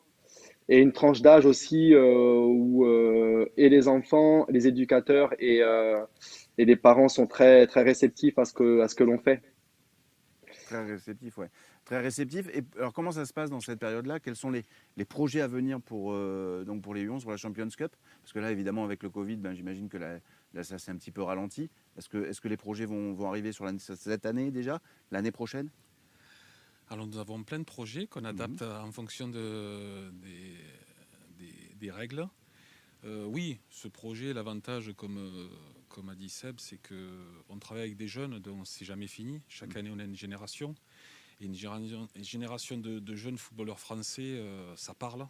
et une tranche d'âge aussi où et les enfants, les éducateurs et les parents sont très très réceptifs à ce que l'on fait. Très réceptif, ouais. Très réceptif. Et alors, comment ça se passe dans cette période-là? Quels sont les projets à venir pour les U11, pour la Champions Cup? Parce que là, évidemment, avec le Covid, j'imagine que là, ça s'est un petit peu ralenti. Est-ce que les projets vont arriver sur cette année déjà, l'année prochaine? Alors nous avons plein de projets qu'on adapte en fonction des règles. Oui, ce projet, l'avantage, comme a dit Seb, c'est qu'on travaille avec des jeunes dont c'est jamais fini. Chaque année, on a une génération. Et une génération de jeunes footballeurs français, ça parle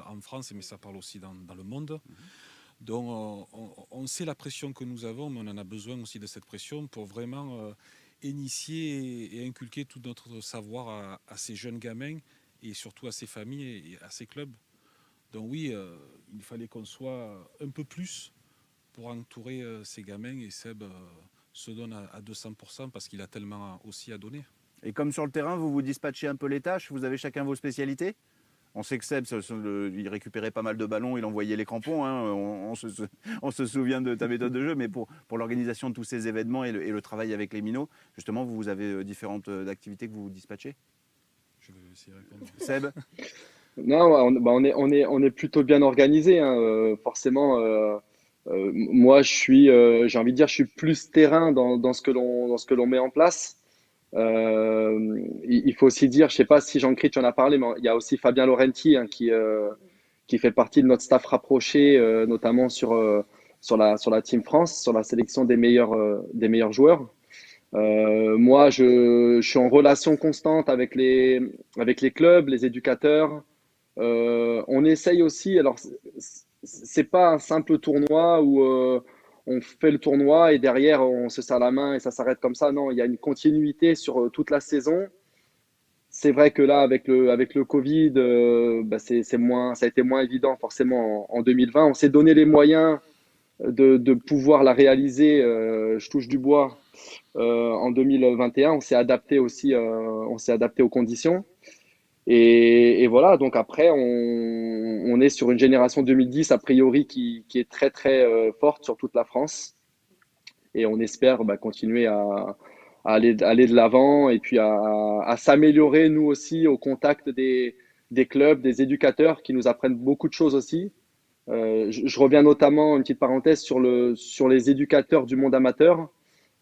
en France, mais ça parle aussi dans le monde. Donc on sait la pression que nous avons, mais on en a besoin aussi de cette pression pour vraiment initier et inculquer tout notre savoir à ces jeunes gamins et surtout à ces familles et à ces clubs. Donc oui, il fallait qu'on soit un peu plus pour entourer ces gamins et Seb se donne à 200% parce qu'il a tellement aussi à donner. Et comme sur le terrain, vous vous dispatchez un peu les tâches, vous avez chacun vos spécialités? On sait que Seb, il récupérait pas mal de ballons, il envoyait les crampons. Hein. On se souvient de ta méthode de jeu, mais pour l'organisation de tous ces événements et le travail avec les minots, justement, vous avez différentes activités que vous dispatchez. Je vais essayer de répondre. Seb? Non, on est plutôt bien organisé, hein, forcément. Moi, j'ai envie de dire, je suis plus terrain dans dans ce que l'on met en place. Il faut aussi dire, je sais pas si Jean-Christ tu en as parlé, mais il y a aussi Fabien Laurenti, hein, qui fait partie de notre staff rapproché, notamment sur la Team France, sur la sélection des meilleurs joueurs. Moi, je suis en relation constante avec les clubs, les éducateurs. On essaye aussi, alors c'est pas un simple tournoi où on fait le tournoi et derrière on se serre la main et ça s'arrête comme ça. Non, il y a une continuité sur toute la saison. C'est vrai que là, avec le Covid, bah, ça a été moins évident forcément en 2020. On s'est donné les moyens de pouvoir la réaliser, je touche du bois, en 2021. On s'est adapté aussi, on s'est adapté aux conditions. Et voilà, donc après, on est sur une génération 2010, a priori, qui est très, très forte sur toute la France. Et on espère bah, continuer aller de l'avant et puis à s'améliorer, nous aussi, au contact des clubs, des éducateurs qui nous apprennent beaucoup de choses aussi. Je reviens notamment, une petite parenthèse, sur les éducateurs du monde amateur.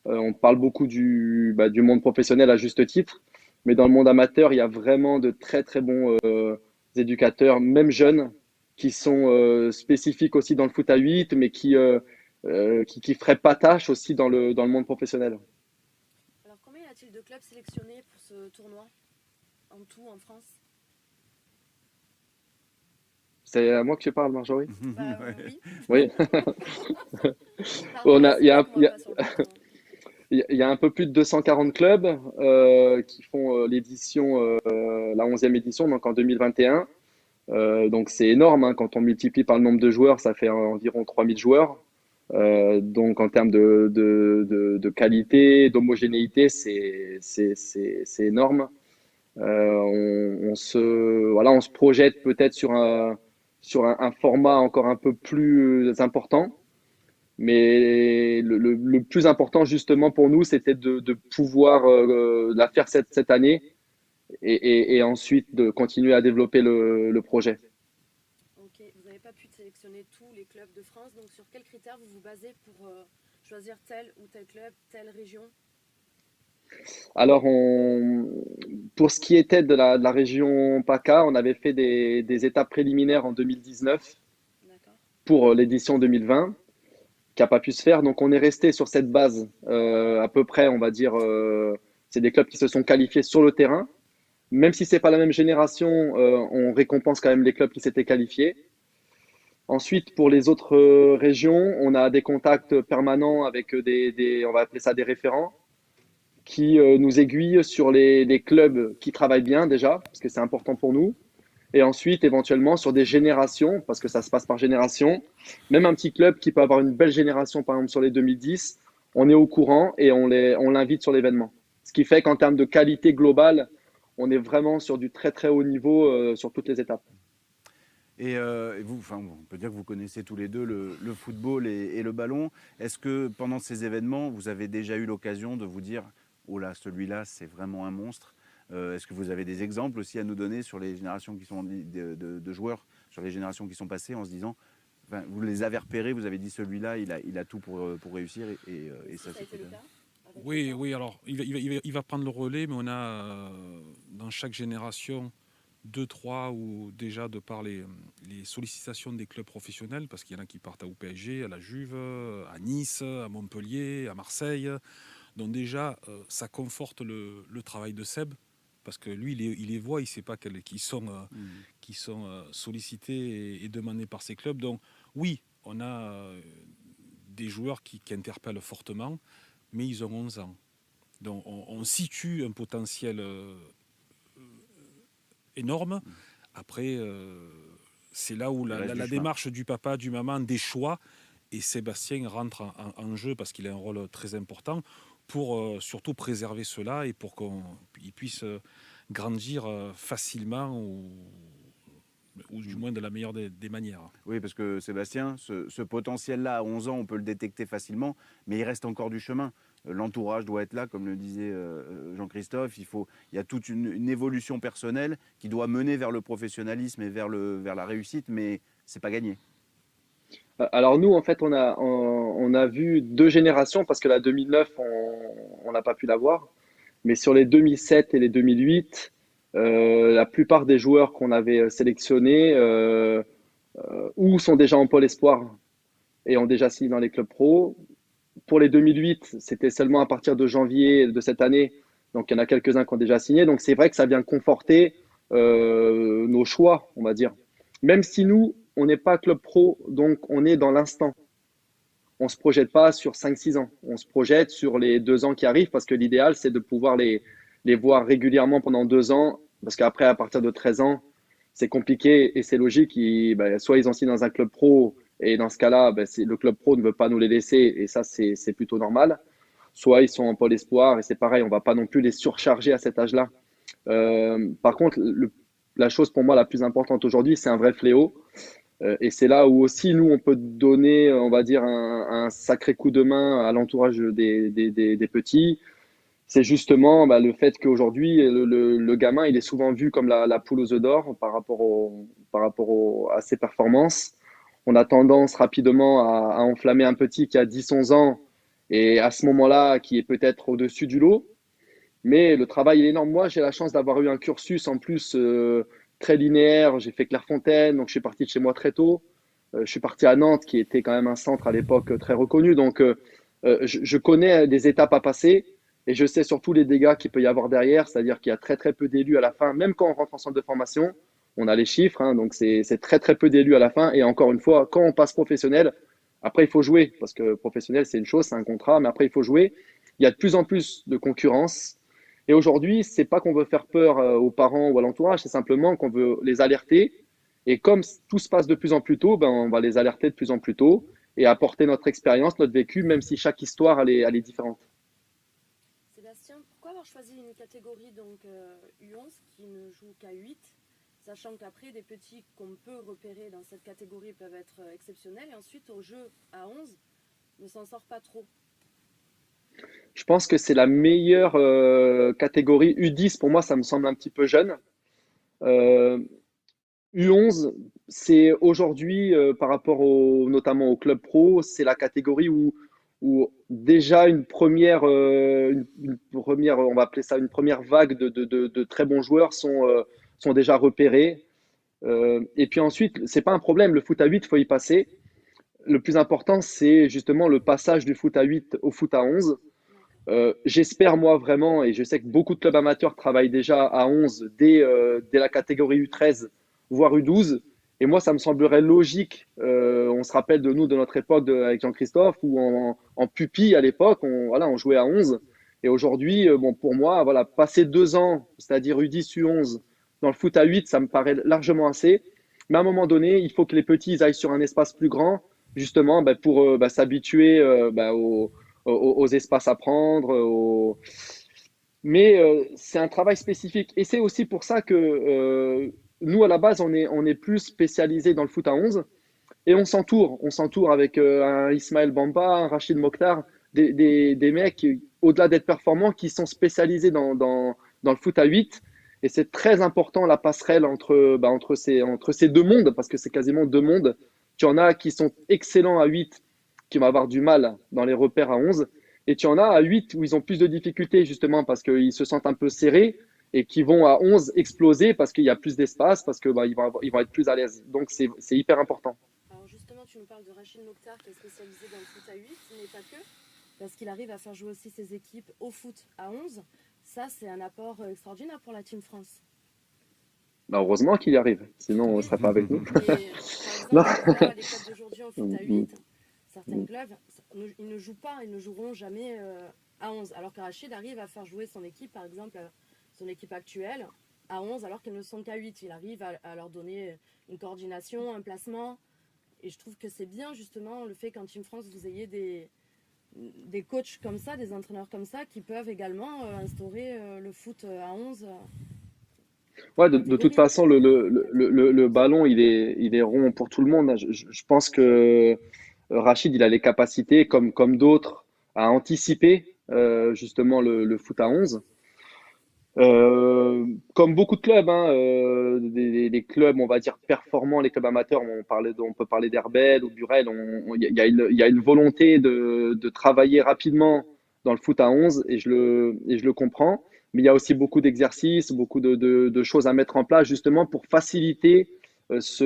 On parle beaucoup du monde professionnel à juste titre, mais dans le monde amateur, il y a vraiment de très très bons éducateurs, même jeunes, qui sont spécifiques aussi dans le foot à 8, mais qui feraient pas tâche aussi dans le monde professionnel. Alors, combien y a-t-il de clubs sélectionnés pour ce tournoi en tout en France? C'est à moi que tu parles, Marjorie? Bah Oui. oui. On Pardon, a, c'est vrai qu'on va pas sur le plateau. il y a un peu plus de 240 clubs qui font l'édition, la 11e édition, donc en 2021. Donc c'est énorme, hein, quand on multiplie par le nombre de joueurs, ça fait environ 3000 joueurs. Donc en termes de qualité, d'homogénéité, c'est énorme. Voilà, on se projette peut-être sur un format encore un peu plus important. Mais le plus important justement pour nous, c'était de pouvoir la faire cette année et ensuite de continuer à développer le projet. Ok, vous n'avez pas pu sélectionner tous les clubs de France, donc sur quels critères vous vous basez pour choisir tel ou tel club, telle région? Alors, pour ce qui était de la région PACA, on avait fait des étapes préliminaires en 2019 D'accord. pour l'édition 2020, qui n'a pas pu se faire. Donc, on est resté sur cette base à peu près, on va dire, c'est des clubs qui se sont qualifiés sur le terrain. Même si c'est pas la même génération, on récompense quand même les clubs qui s'étaient qualifiés. Ensuite, pour les autres régions, on a des contacts permanents avec on va appeler ça des référents, qui nous aiguillent sur les clubs qui travaillent bien déjà, parce que c'est important pour nous. Et ensuite, éventuellement, sur des générations, parce que ça se passe par génération. Même un petit club qui peut avoir une belle génération, par exemple sur les 2010, on est au courant et on l'invite sur l'événement. Ce qui fait qu'en termes de qualité globale, on est vraiment sur du très très haut niveau sur toutes les étapes. Et vous, enfin, on peut dire que vous connaissez tous les deux le football et le ballon. Est-ce que pendant ces événements, vous avez déjà eu l'occasion de vous dire, oh là, celui-là, c'est vraiment un monstre? Est-ce que vous avez des exemples aussi à nous donner sur les générations qui sont de joueurs, sur les générations qui sont passées, en se disant, enfin, vous les avez repérés, vous avez dit celui-là, il a tout pour réussir et ça Ça a c'est été le cas avec le Oui, temps? oui, alors il va prendre le relais, mais on a dans chaque génération deux, trois, ou déjà de par les sollicitations des clubs professionnels, parce qu'il y en a qui partent au PSG, à la Juve, à Nice, à Montpellier, à Marseille. Donc déjà, ça conforte le travail de Seb, parce que lui, il les voit, il ne sait pas qui sont sollicités et demandés par ces clubs. Donc oui, on a des joueurs qui interpellent fortement, mais ils ont 11 ans. Donc on situe un potentiel énorme. Après, c'est là où la démarche du papa, du maman, des choix, et Sébastien rentre en jeu parce qu'il a un rôle très important pour surtout préserver cela et pour qu'il puisse grandir facilement ou du moins de la meilleure des manières. Oui, parce que Sébastien, ce potentiel-là, à 11 ans, on peut le détecter facilement, mais il reste encore du chemin. L'entourage doit être là, comme le disait Jean-Christophe. Il y a toute une évolution personnelle qui doit mener vers le professionnalisme et vers la réussite, mais c'est pas gagné. Alors nous, en fait, on a vu deux générations parce que la 2009, on n'a pas pu la voir. Mais sur les 2007 et les 2008, la plupart des joueurs qu'on avait sélectionnés ou sont déjà en pôle espoir et ont déjà signé dans les clubs pro. Pour les 2008, c'était seulement à partir de janvier de cette année. Donc il y en a quelques-uns qui ont déjà signé. Donc c'est vrai que ça vient conforter nos choix, on va dire. Même si nous, on n'est pas club pro, donc on est dans l'instant. On ne se projette pas sur 5-6 ans. On se projette sur les 2 ans qui arrivent parce que l'idéal, c'est de pouvoir les voir régulièrement pendant 2 ans. Parce qu'après, à partir de 13 ans, c'est compliqué et c'est logique. Soit ils ont signé dans un club pro et dans ce cas-là, le club pro ne veut pas nous les laisser et ça, c'est plutôt normal. Soit ils sont en pôle espoir et c'est pareil, on ne va pas non plus les surcharger à cet âge-là. Par contre, la chose pour moi la plus importante aujourd'hui, c'est un vrai fléau. Et c'est là où aussi nous, on peut donner, on va dire, un sacré coup de main à l'entourage des petits. C'est justement le fait qu'aujourd'hui, le gamin, il est souvent vu comme la poule aux œufs d'or par rapport à ses performances. On a tendance rapidement à enflammer un petit qui a 10-11 ans et à ce moment-là, qui est peut-être au-dessus du lot. Mais le travail est énorme. Moi, j'ai la chance d'avoir eu un cursus en plus très linéaire. J'ai fait Clairefontaine, donc je suis parti de chez moi très tôt. Je suis parti à Nantes, qui était quand même un centre à l'époque très reconnu. Donc, je connais des étapes à passer et je sais surtout les dégâts qu'il peut y avoir derrière. C'est-à-dire qu'il y a très, très peu d'élus à la fin. Même quand on rentre en centre de formation, on a les chiffres. Hein, donc, c'est très, très peu d'élus à la fin. Et encore une fois, quand on passe professionnel, après, il faut jouer. Parce que professionnel, c'est une chose, c'est un contrat. Mais après, il faut jouer. Il y a de plus en plus de concurrence. Et aujourd'hui, c'est pas qu'on veut faire peur aux parents ou à l'entourage, c'est simplement qu'on veut les alerter. Et comme tout se passe de plus en plus tôt, on va les alerter de plus en plus tôt et apporter notre expérience, notre vécu, même si chaque histoire elle est différente. Sébastien, pourquoi avoir choisi une catégorie donc U11 qui ne joue qu'à 8, sachant qu'après des petits qu'on peut repérer dans cette catégorie peuvent être exceptionnels et ensuite au jeu à 11 ne s'en sort pas trop? Je pense que c'est la meilleure catégorie. U10, pour moi, ça me semble un petit peu jeune. Euh, U11, c'est aujourd'hui, par rapport notamment au club pro, c'est la catégorie où déjà une première, on va appeler ça une première vague de très bons joueurs sont déjà repérés. Et puis ensuite, c'est pas un problème, le foot à 8, il faut y passer. Le plus important, c'est justement le passage du foot à 8 au foot à 11. J'espère moi vraiment, et je sais que beaucoup de clubs amateurs travaillent déjà à 11 dès la catégorie U13, voire U12. Et moi, ça me semblerait logique. On se rappelle de nous, de notre époque avec Jean-Christophe, où en pupille à l'époque, on jouait à 11. Et aujourd'hui, pour moi, voilà, passer 2 ans, c'est-à-dire U10, U11, dans le foot à 8, ça me paraît largement assez. Mais à un moment donné, il faut que les petits ils aillent sur un espace plus grand, justement, pour s'habituer aux espaces à prendre. Mais c'est un travail spécifique. Et c'est aussi pour ça que nous, à la base, on est plus spécialisé dans le foot à 11 et on s'entoure. On s'entoure avec un Ismaël Bamba, un Rachid Mokhtar, des mecs, au-delà d'être performants, qui sont spécialisés dans le foot à 8. Et c'est très important la passerelle entre ces deux mondes, parce que c'est quasiment deux mondes. Tu en as qui sont excellents à 8, qui vont avoir du mal dans les repères à 11. Et tu en as à 8 où ils ont plus de difficultés, justement, parce qu'ils se sentent un peu serrés et qui vont à 11 exploser parce qu'il y a plus d'espace, parce qu'ils vont être plus à l'aise. Donc, c'est hyper important. Alors justement, tu nous parles de Rachid Mokhtar qui est spécialisé dans le foot à 8, mais pas que, parce qu'il arrive à faire jouer aussi ses équipes au foot à 11. Ça, c'est un apport extraordinaire pour la Team France. Heureusement qu'il y arrive, sinon on ne Oui, serait pas avec nous. mais par exemple, les clubs d'aujourd'hui en foot à 8, certains clubs, ils ne jouent pas, ils ne joueront jamais à 11. Alors que Rachid arrive à faire jouer son équipe, par exemple, son équipe actuelle, à 11, alors qu'ils ne sont qu'à 8. Il arrive à leur donner une coordination, un placement. Et je trouve que c'est bien, justement, le fait qu'en Team France, vous ayez des coachs comme ça, des entraîneurs comme ça, qui peuvent également instaurer le foot à 11. Ouais, de toute façon, le ballon, il est rond pour tout le monde, hein. Je pense que Rachid, il a les capacités, comme d'autres, à anticiper justement le foot à 11. Comme beaucoup de clubs, hein, des clubs, on va dire, performants, les clubs amateurs, on peut parler d'Herbel ou Burel, il y a une volonté de travailler rapidement dans le foot à 11 et je le comprends. Mais il y a aussi beaucoup d'exercices, beaucoup de choses à mettre en place justement pour faciliter cette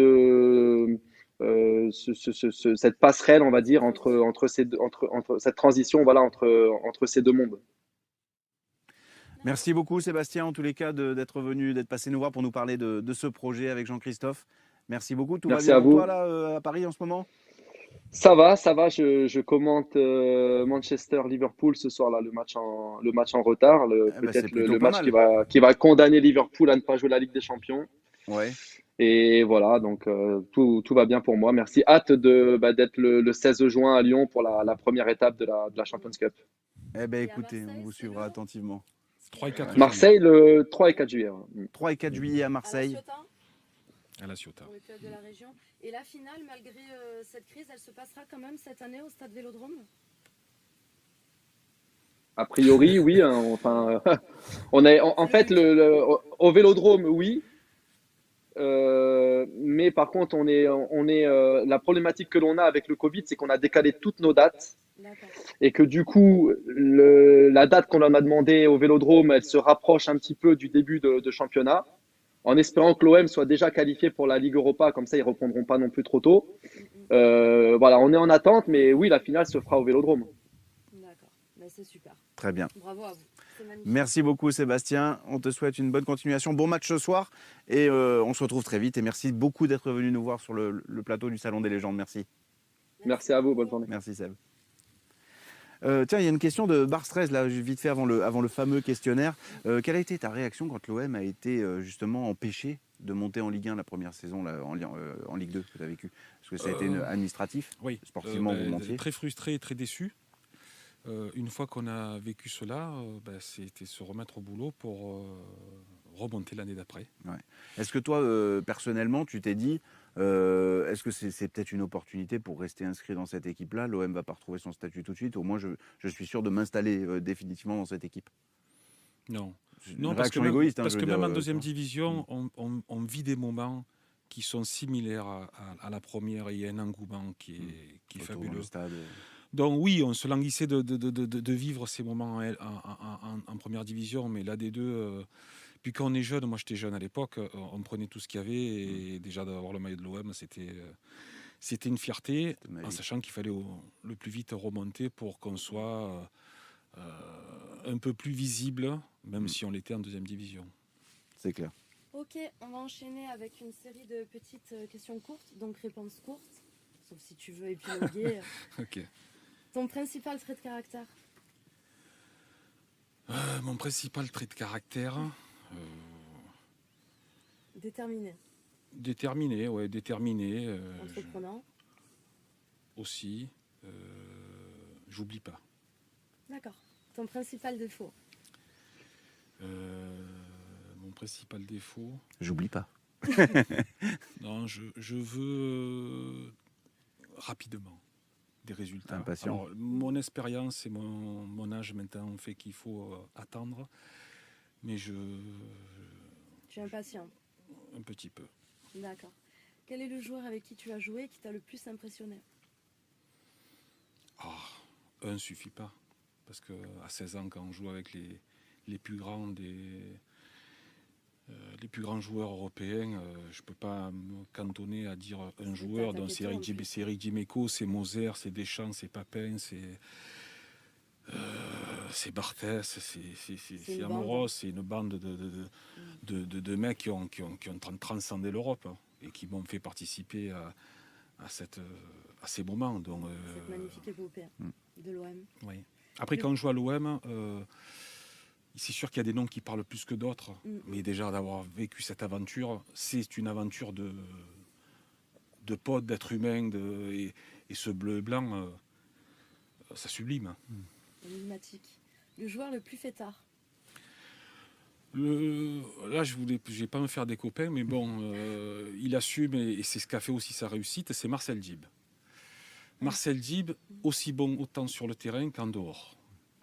passerelle, on va dire, entre cette transition, voilà, entre ces deux mondes. Merci beaucoup Sébastien, en tous les cas, d'être venu, d'être passé nous voir pour nous parler de ce projet avec Jean-Christophe. Merci beaucoup. Tout va Merci bien à pour toi vous. là à Paris en ce moment? Ça va. Je commente Manchester-Liverpool ce soir-là, le match en retard, Eh ben, c'est peut-être plutôt le pas match mal. qui va condamner Liverpool à ne pas jouer la Ligue des Champions. Ouais. Et voilà, donc tout va bien pour moi. Merci. Hâte d'être le 16 juin à Lyon pour la première étape de la Champions Cup. Eh ben Et à écoutez, on Marseille, vous c'est suivra le attentivement. 3 et 4 c'est juillet Marseille, le 3 et 4 juillet. Ouais. 3 et 4 juillet à à La Marseille. Ciotat, à La Ciotat. pour les clubs de la région. Et la finale, malgré cette crise, elle se passera quand même cette année au stade Vélodrome. A priori, oui, hein, enfin, on est en C'est le fait but. au Vélodrome, oui. Mais par contre, la problématique que l'on a avec le Covid, c'est qu'on a décalé toutes nos dates D'accord. et que du coup, la date qu'on en a demandé au Vélodrome, elle se rapproche un petit peu du début de championnat, en espérant que l'OM soit déjà qualifié pour la Ligue Europa, comme ça ils reprendront pas non plus trop tôt. Mm, mm. Voilà, on est en attente, mais oui, la finale se fera au Vélodrome. D'accord. Mais c'est super. Très bien. Bravo à vous. C'est magnifique. Merci beaucoup Sébastien. On te souhaite une bonne continuation. Bon match ce soir et on se retrouve très vite. Et merci beaucoup d'être venu nous voir sur le plateau du Salon des légendes. Merci. Merci à vous, bonne journée. Merci Seb. Tiens, il y a une question de Bar 13, là, vite fait avant le fameux questionnaire. Quelle a été ta réaction quand l'OM a été justement empêché de monter en Ligue 1 la première saison là, en Ligue 2 que tu as vécu? Parce que ça a été administratif, Oui, sportivement vous montiez. très frustré et très déçu. Une fois qu'on a vécu cela, c'était se remettre au boulot pour remonter l'année d'après. Ouais. Est-ce que toi, personnellement, tu t'es dit, est-ce que c'est peut-être une opportunité pour rester inscrit dans cette équipe-là? L'OM va pas retrouver son statut tout de suite. Au moins, je suis sûr de m'installer définitivement dans cette équipe. Non, C'est une non réaction égoïste, hein, parce je que veux même dire, en deuxième tu vois. division, on vit des moments qui sont similaires à la première et il y a un engouement qui est Retour dans fabuleux. le stade. Donc oui, on se languissait de vivre ces moments en première division, mais la D2, puis quand on est jeune, moi j'étais jeune à l'époque, on prenait tout ce qu'il y avait et déjà d'avoir le maillot de l'OM, c'était une fierté, C'était en magique. sachant qu'il fallait le plus vite remonter pour qu'on soit un peu plus visible, même si on l'était en deuxième division. C'est clair. Ok, on va enchaîner avec une série de petites questions courtes, donc réponses courtes, sauf si tu veux épiloguer. Ok. Ton principal trait de caractère? Mon principal trait de caractère, Déterminé. déterminé, ouais, déterminé. Entreprenant. Aussi, j'oublie pas. D'accord. Ton principal défaut? Mon principal défaut, J'oublie pas. non, je veux rapidement des résultats. Impatient. Alors, mon expérience et mon âge maintenant fait qu'il faut attendre, mais Tu es impatient. un petit peu. D'accord. Quel est le joueur avec qui tu as joué qui t'a le plus impressionné? Un suffit pas, parce que à 16 ans, quand on joue avec les plus grands les plus grands joueurs européens, je peux pas me cantonner à dire un joueur. Donc c'est Eric Dimeco, c'est Moser, c'est Deschamps, c'est Papin, c'est Barthès, c'est Amoros, c'est une bande de mecs qui ont transcendé l'Europe et qui m'ont fait participer à ces moments. Donc, Cette magnifique épopée de l'OM. oui. Après, quand on joue à l'OM, c'est sûr qu'il y a des noms qui parlent plus que d'autres, mais déjà d'avoir vécu cette aventure, c'est une aventure de potes, d'êtres humains, et ce bleu et blanc, ça sublime. Énigmatique. Le joueur le plus fêtard? Là, je vais pas me faire des copains, mais bon, il assume et c'est ce qu'a fait aussi sa réussite, c'est Marcel Dib. Marcel Dib, aussi bon autant sur le terrain qu'en dehors.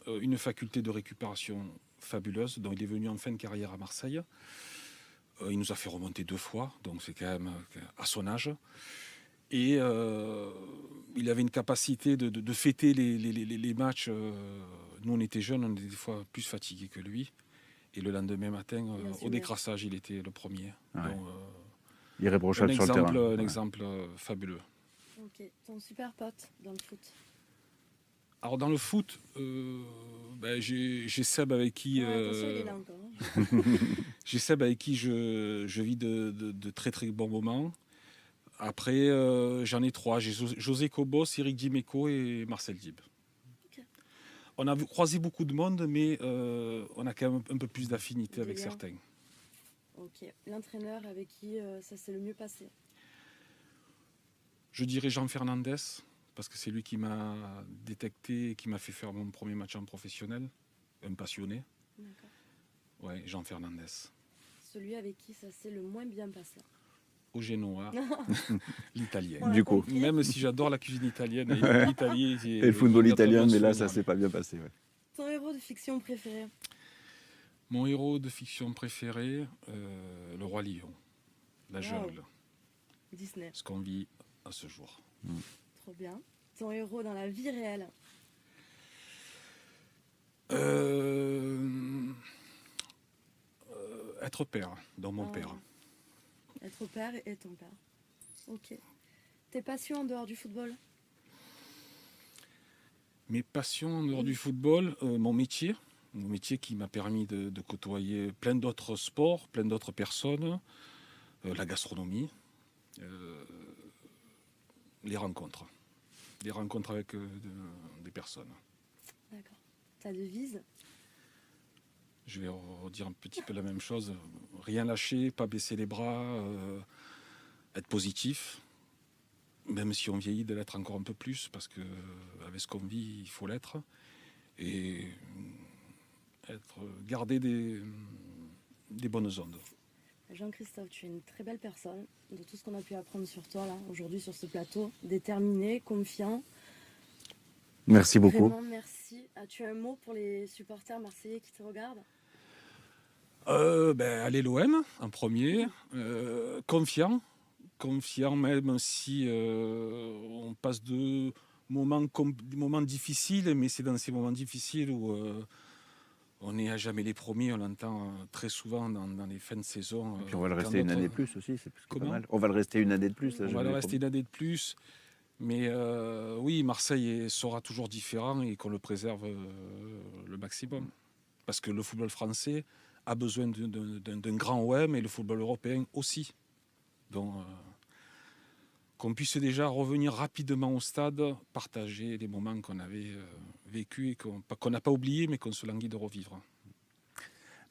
Une faculté de récupération fabuleuse, dont il est venu en fin de carrière à Marseille. Il nous a fait remonter 2 fois, donc c'est quand même à son âge. Et il avait une capacité de fêter les matchs. Nous, on était jeunes, on était des fois plus fatigués que lui. Et le lendemain matin, au décrassage, il était le premier. Ah ouais. Donc, Irréprochable sur le terrain. un exemple fabuleux. Ok, ton super pote dans le foot. Alors dans le foot, j'ai Seb avec qui Attention, il est là encore. Hein. j'ai Seb avec qui je vis de très très bons moments. Après, j'en ai 3. J'ai José Cobos, Eric Dimeco et Marcel Dib. Ok. On a croisé beaucoup de monde, mais on a quand même un peu plus d'affinité avec certains. Ok. L'entraîneur avec qui ça s'est le mieux passé? Je dirais Jean Fernandez, parce que c'est lui qui m'a détecté et qui m'a fait faire mon premier match en professionnel. Un passionné. D'accord. Ouais, Jean Fernandez. Celui avec qui ça s'est le moins bien passé? Au Genoa, l'italien. Voilà, Du coup. compris. Même si j'adore la cuisine italienne, l'Italie Et le football italien, mais là, ça c'est s'est pas bien passé. Ouais. Ton héros de fiction préféré? Mon héros de fiction préféré, le Roi Lion, la jungle, Disney. ce qu'on vit à ce jour. Trop bien. Ton héros dans la vie réelle? Être père, dans mon père. Être père et ton père. Ok. Tes passions en dehors du football? Mes passions en dehors du football, mon métier qui m'a permis de côtoyer plein d'autres sports, plein d'autres personnes, la gastronomie, les rencontres avec des personnes. D'accord. Ta devise? Je vais redire un petit peu la même chose. Rien lâcher, pas baisser les bras, être positif. Même si on vieillit, de l'être encore un peu plus, parce qu'avec ce qu'on vit, il faut l'être. Et garder des bonnes ondes. Jean-Christophe, tu es une très belle personne. De tout ce qu'on a pu apprendre sur toi là, aujourd'hui sur ce plateau, déterminé, confiant. Merci beaucoup. Vraiment, merci. As-tu un mot pour les supporters marseillais qui te regardent? Allez l'OM en premier, confiant même si on passe des moments difficiles, mais c'est dans ces moments difficiles où on n'est à jamais les premiers, on l'entend très souvent dans les fins de saison. Et puis on va le rester une année de plus aussi, c'est plus que pas Comment mal. On va le rester une année de plus. Là, On va le rester une année de plus. Mais oui, Marseille sera toujours différent et qu'on le préserve le maximum. Parce que le football français a besoin d'un grand OM et le football européen aussi. Donc, qu'on puisse déjà revenir rapidement au stade, partager les moments qu'on avait vécus et qu'on n'a pas oubliés, mais qu'on se languit de revivre.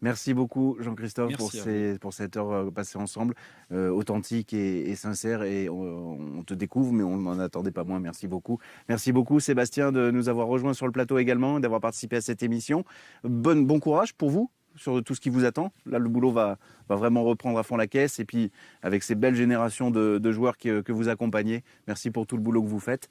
Merci beaucoup Jean-Christophe Merci pour cette heure passée ensemble, authentique et sincère. Et on te découvre, mais on n'en attendait pas moins. Merci beaucoup. Merci beaucoup Sébastien de nous avoir rejoints sur le plateau également, d'avoir participé à cette émission. Bon courage pour vous sur tout ce qui vous attend. Là, le boulot va vraiment reprendre à fond la caisse. Et puis, avec ces belles générations de joueurs que vous accompagnez, merci pour tout le boulot que vous faites.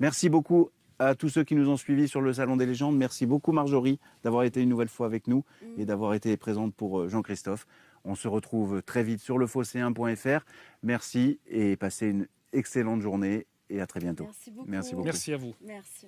Merci beaucoup à tous ceux qui nous ont suivis sur le Salon des légendes. Merci beaucoup Marjorie d'avoir été une nouvelle fois avec nous et d'avoir été présente pour Jean-Christophe. On se retrouve très vite sur lefosséen.fr. Merci et passez une excellente journée et à très bientôt. Merci beaucoup. Merci beaucoup. Merci à vous. Merci.